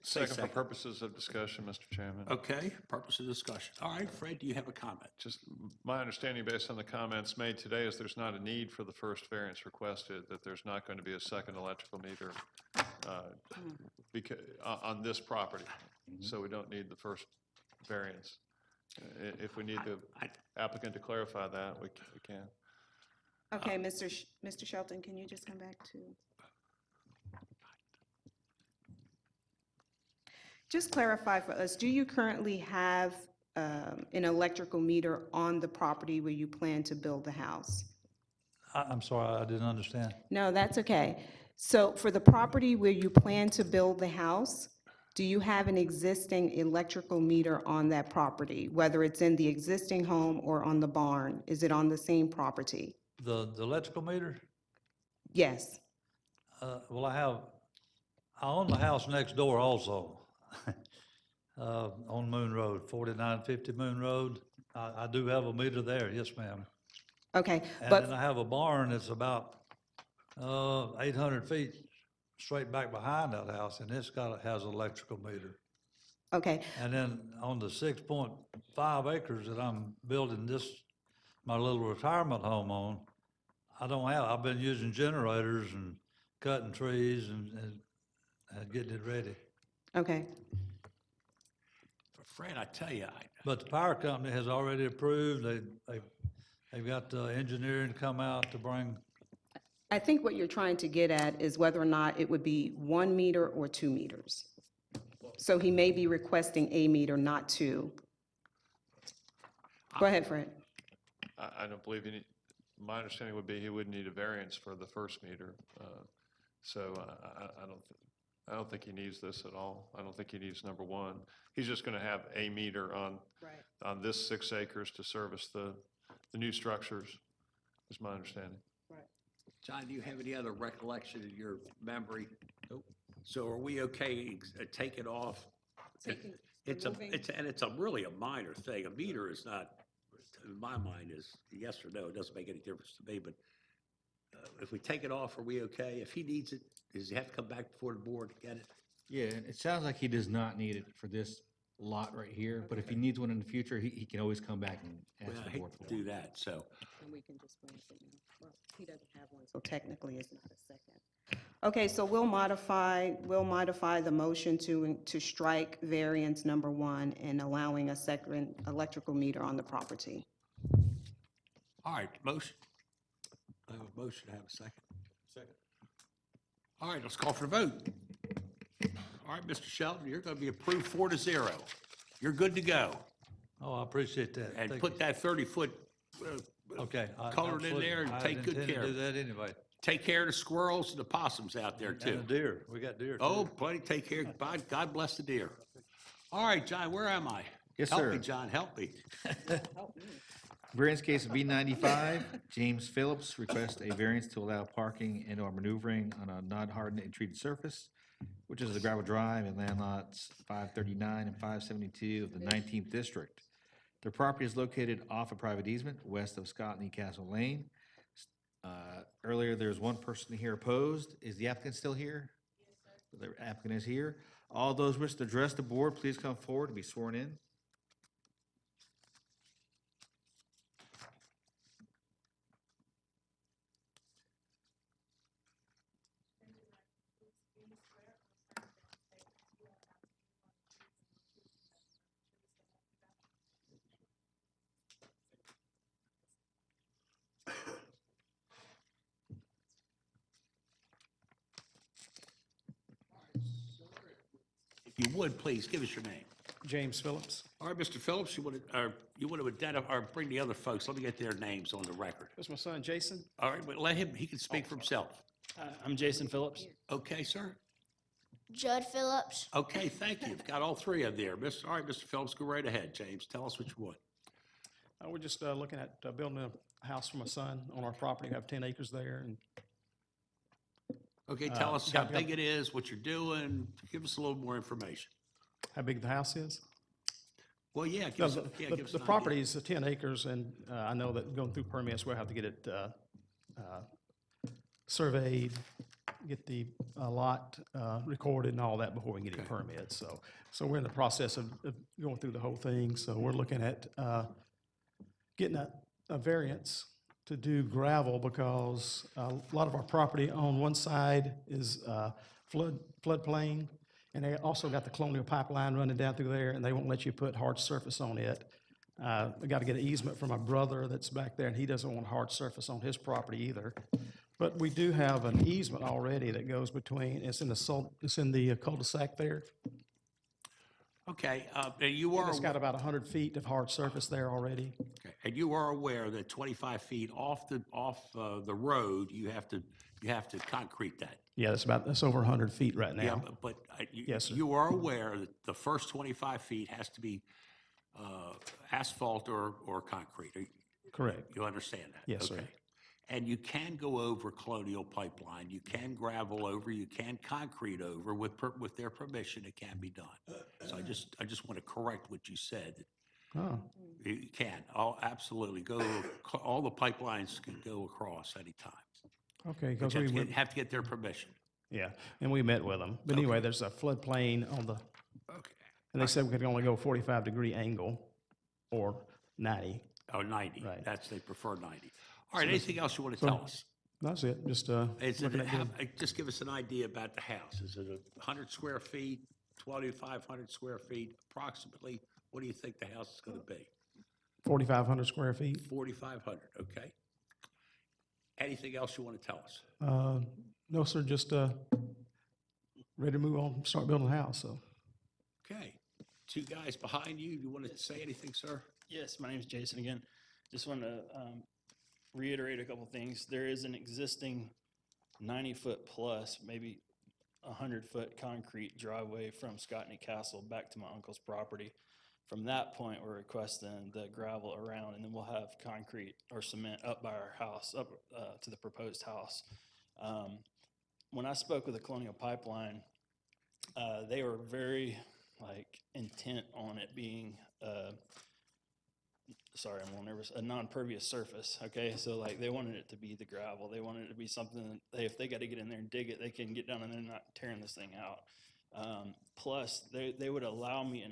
Say Second for purposes of discussion, Mr. Chairman. Okay, purpose of discussion. All right, Fred, do you have a comment? Just my understanding based on the comments made today is there's not a need for the first variance requested, that there's not going to be a second electrical meter on this property. So we don't need the first variance. If we need the applicant to clarify that, we can. Okay, Mr. Shelton, can you just come back to? Just clarify for us, do you currently have an electrical meter on the property where you plan to build the house? I'm sorry, I didn't understand. No, that's okay. So for the property where you plan to build the house, do you have an existing electrical meter on that property, whether it's in the existing home or on the barn? Is it on the same property? The electrical meter? Yes. Well, I own the house next door also, on Moon Road, 4950 Moon Road. I do have a meter there, yes, ma'am. Okay, And but then I have a barn that's about 800 feet straight back behind that house, and has an electrical meter. Okay, And then on the 6.5 acres that I'm building my little retirement home on, I've been using generators and cutting trees and getting it ready. okay. Fred, I tell you, But the power company has already approved, they've got the engineering come out to bring, I think what you're trying to get at is whether or not it would be 1 meter or 2 meters. So he may be requesting a meter, not 2. Go ahead, Fred. I don't believe my understanding would be he wouldn't need a variance for the first meter. So I don't think he needs this at all. I don't think he needs number 1. He's just going to have a meter on this 6 acres to service the new structures, is my understanding. John, do you have any other recollection in your memory? Nope. So are we okay, take it off? It's really a minor thing. A meter is not, in my mind, is yes or no. It doesn't make any difference to me, but if we take it off, are we okay? If he needs it, does he have to come back before the board to get it? Yeah, and it sounds like he does not need it for this lot right here, but if he needs one in the future, he can always come back and Well, ask I the hate board to for one. do that, so. And we can just bring it in. Well, he doesn't have one, so technically it's not a second. Okay, so we'll modify the motion to strike variance number 1 and allowing a second electrical meter on the property. All right, motion. I have a motion, I have a second. Second. All right, let's call for the vote. All right, Mr. Shelton, you're going to be approved 4-0. You're good to go. oh, I appreciate that. And Thank put you. that 30-foot Okay. colored in there and take good care I of intend to it. do that anyway. Take care of the squirrels and the possums out there And too. the deer, we got deer too. Oh, plenty, take care. God bless the deer. All right, John, where am I? Yes, Help sir. me, John, help me. Variance case of B95, James Phillips requests a variance to allow parking and/or maneuvering on a non-hardened and treated surface, which is the gravel drive in land lots 539 and 572 of the 19th district. The property is located off a private easement west of Scott and Newcastle Lane. Earlier, there was one person here opposed. Is the applicant still here? Yes, sir. The applicant is here. All those wish to address the board, please come forward and be sworn in. If you would, please, give us your name. James Phillips. All right, Mr. Phillips, you want to identify, or bring the other folks, let me get their names on the record. That's my son, Jason. All right, but let him, he can speak for himself. I'm Jason Phillips. Okay, sir? Judd Phillips. Okay, thank you. You've got all 3 of there. All right, Mr. Phillips, go right ahead. James, tell us what you want. We're just looking at building a house for my son on our property. We have 10 acres there. And Okay, tell us how got- big it is, what you're doing. Give us a little more information. how big the house is? Well, yeah, No, give us an the idea. property is 10 acres, and I know that going through permits, we'll have to get it surveyed, get the lot recorded and all that before we can get any permits. So we're in the process of going through the whole thing. So we're looking at getting a variance to do gravel because a lot of our property on one side is floodplain, and they also got the colonial pipeline running down through there, and they won't let you put hard surface on it. I got to get an easement from my brother that's back there, and he doesn't want hard surface on his property either. But we do have an easement already that goes between, it's in the cul-de-sac there. Okay, and you are, It's got about 100 feet of hard surface there already. okay, and you are aware that 25 feet off the road, you have to concrete that. Yeah, that's over 100 feet right Yeah, now. but Yes, sir. you are aware that the first 25 feet has to be asphalt or concrete. Correct. You understand that? Yes, sir. Okay. And you can go over colonial pipeline, you can gravel over, you can concrete over with their permission, it can be done. So I just want to correct what you said. Oh, You can, absolutely, all the pipelines can go across anytime. okay, But because you we have to would, have to get their permission. Yeah, and we met with them. But anyway, there's a floodplain on the, Okay. and they said we could only go 45-degree angle or 90. Oh, 90. Right. They prefer 90. All right, anything else you want to so- tell us? That's it, just Is it, looking at good. just give us an idea about the house. Is it 100 square feet, 2,500 square feet approximately? What do you think the house is going to be? 4,500 square feet. 4,500, okay. Anything else you want to tell us? No, sir, just ready to move on, start building a house, so. Okay. Two guys behind you, you want to say anything, sir? Yes, my name is Jason again. Just want to reiterate a couple things. There is an existing 90-foot plus, maybe 100-foot concrete driveway from Scotney Castle back to my uncle's property. From that point, we're requesting the gravel around, and then we'll have concrete or cement up by our house, up to the proposed house. When I spoke with the Colonial Pipeline, they were very intent on it being sorry, I'm a little nervous, a non-pervious surface, okay? So they wanted it to be the gravel. They wanted it to be something that if they got to get in there and dig it, they can get down and they're not tearing this thing out. Plus, they would allow me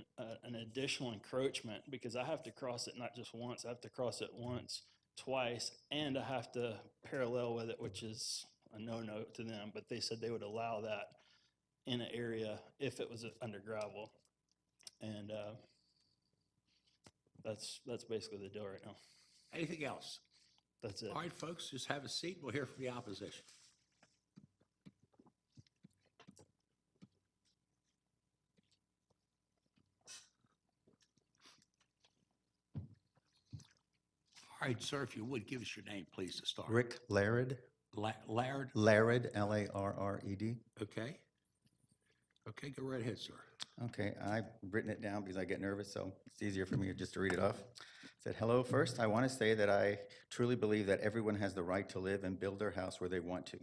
an additional encroachment because I have to cross it not just once, I have to cross it once, twice, and I have to parallel with it, which is a no-no to them, but they said they would allow that in an area if it was under gravel. And that's basically the deal right now. Anything else? That's it. All right, folks, just have a seat. We'll hear from the opposition. All right, sir, if you would, give us your name, please, to start. Rick Laird. Laird? Laird, L-A-R-R-E-D. Okay. Okay, go right ahead, sir. Okay, I've written it down because I get nervous, so it's easier for me just to read it off. Said, hello, first, I want to say that I truly believe that everyone has the right to live and build their house where they want to.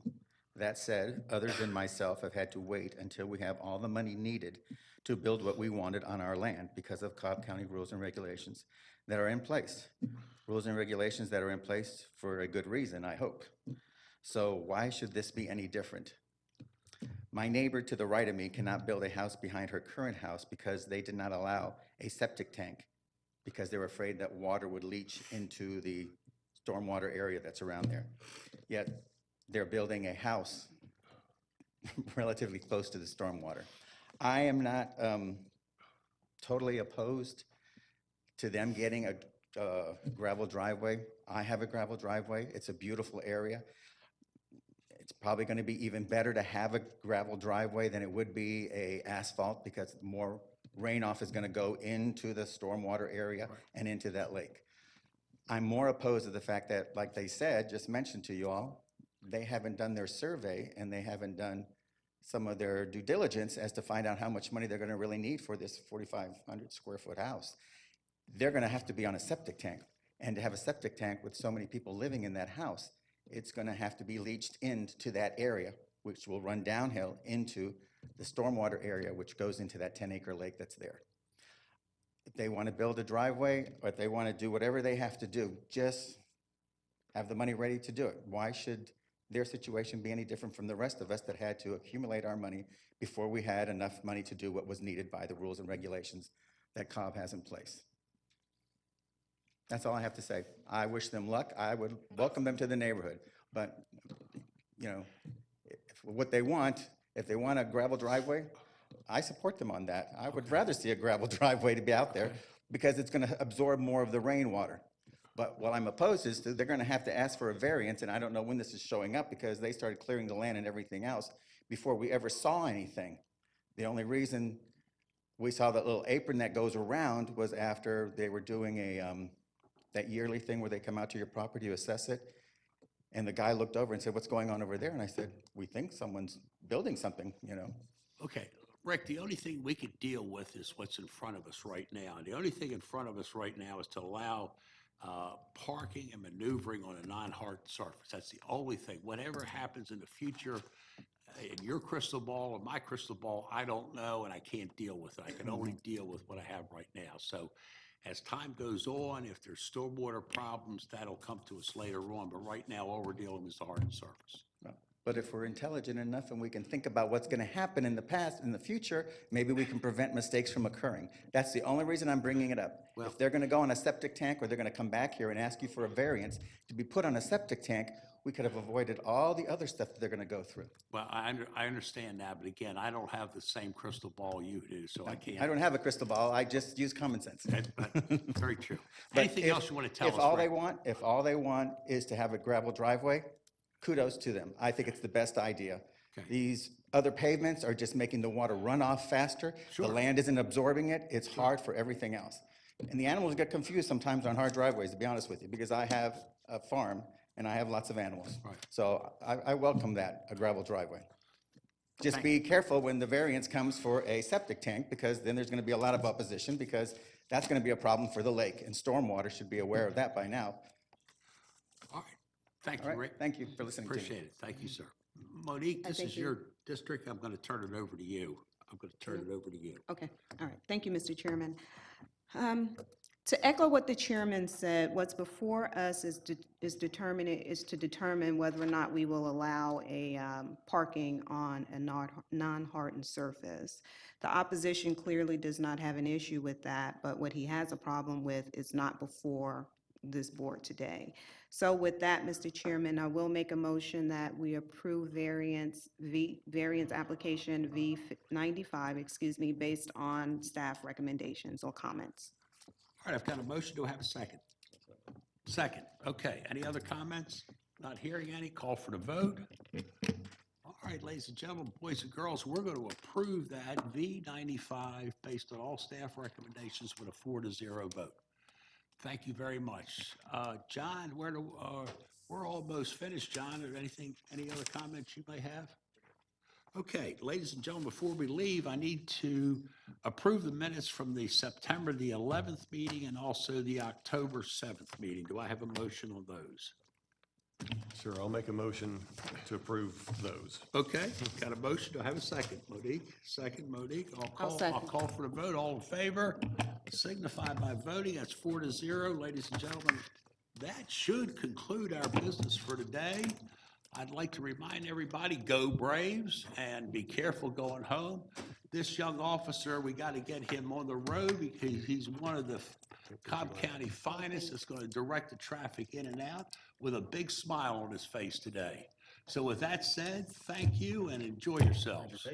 That said, others than myself have had to wait until we have all the money needed to build what we wanted on our land because of Cobb County rules and regulations that are in place. Rules and regulations that are in place for a good reason, I hope. So why should this be any different? My neighbor to the right of me cannot build a house behind her current house because they did not allow a septic tank because they were afraid that water would leach into the stormwater area that's around there. Yet they're building a house relatively close to the stormwater. I am not totally opposed to them getting a gravel driveway. I have a gravel driveway. It's a beautiful area. It's probably going to be even better to have a gravel driveway than it would be a asphalt because more rain-off is going to go into the stormwater area and into that lake. I'm more opposed to the fact that, like they said, just mentioned to you all, they haven't done their survey and they haven't done some of their due diligence as to find out how much money they're going to really need for this 4,500 square foot house. They're going to have to be on a septic tank. And to have a septic tank with so many people living in that house, it's going to have to be leached into that area, which will run downhill into the stormwater area, which goes into that 10-acre lake that's there. If they want to build a driveway or if they want to do whatever they have to do, just have the money ready to do it. Why should their situation be any different from the rest of us that had to accumulate our money before we had enough money to do what was needed by the rules and regulations that Cobb has in place? That's all I have to say. I wish them luck. I would welcome them to the neighborhood. But, you know, what they want, if they want a gravel driveway, I support them on that. I would rather see a gravel driveway to be out there because it's going to absorb more of the rainwater. But what I'm opposed is they're going to have to ask for a variance, and I don't know when this is showing up because they started clearing the land and everything else before we ever saw anything. The only reason we saw that little apron that goes around was after they were doing a that yearly thing where they come out to your property to assess it. And the guy looked over and said, what's going on over there? And I said, we think someone's building something, you know. Okay, Rick, the only thing we could deal with is what's in front of us right now. The only thing in front of us right now is to allow parking and maneuvering on a non-hard surface. That's the only thing. Whatever happens in the future, in your crystal ball or my crystal ball, I don't know, and I can't deal with it. I can only deal with what I have right now. So as time goes on, if there's stormwater problems, that'll come to us later on. But right now, all we're dealing with is the hard surface. But if we're intelligent enough and we can think about what's going to happen in the past, in the future, maybe we can prevent mistakes from occurring. That's the only reason I'm bringing it up. If they're going to go on a septic tank, or they're going to come back here and ask you for a variance to be put on a septic tank, we could have avoided all the other stuff that they're going to go through. Well, I understand that, but again, I don't have the same crystal ball you do, so I can't. I don't have a crystal ball, I just use common sense. Very true. But Anything if- else you want to tell us? If all Rick? if all they want is to have a gravel driveway, kudos to them. I think it's the best idea. Okay. These other pavements are just making the water run off faster. Sure. The land isn't absorbing it. It's hard for everything else. And the animals get confused sometimes on hard driveways, to be honest with you, because I have a farm and I have lots of animals. Right. So I welcome that, a gravel driveway. Just Thank be careful when the variance comes for a septic tank, because then there's going to be a lot of opposition, because that's going to be a problem for the lake, and stormwater should be aware of that by now. All right. Thank All you, right, Rick. thank you for listening to me. Appreciate it. Thank you, sir. Monique, this is your district. I'm going to turn it over to you. Okay, all right. Thank you, Mr. Chairman. To echo what the chairman said, what's before us is to determine whether or not we will allow a parking on a non-hardened surface. The opposition clearly does not have an issue with that, but what he has a problem with is not before this board today. So with that, Mr. Chairman, I will make a motion that we approve variance application V95, based on staff recommendations or comments. All right, I've got a motion. Do I have a second? Second. Okay. Any other comments? Not hearing any. Call for the vote. All right, ladies and gentlemen, boys and girls, we're going to approve that V95 based on all staff recommendations with a 4-0 vote. Thank you very much. John, we're almost finished, John. Are any other comments you may have? Okay, ladies and gentlemen, before we leave, I need to approve the minutes from the September the 11th meeting and also the October 7th meeting. Do I have a motion on those? Sure, I'll make a motion to approve those. Okay, got a motion. Do I have a second? Monique, second. Monique, I'll second. call for the vote. All in favor, signify by voting. That's 4-0. Ladies and gentlemen, that should conclude our business for today. I'd like to remind everybody, go Braves, and be careful going home. This young officer, we got to get him on the road because he's one of the Cobb County finest that's going to direct the traffic in and out with a big smile on his face today. So with that said, thank you and enjoy yourselves.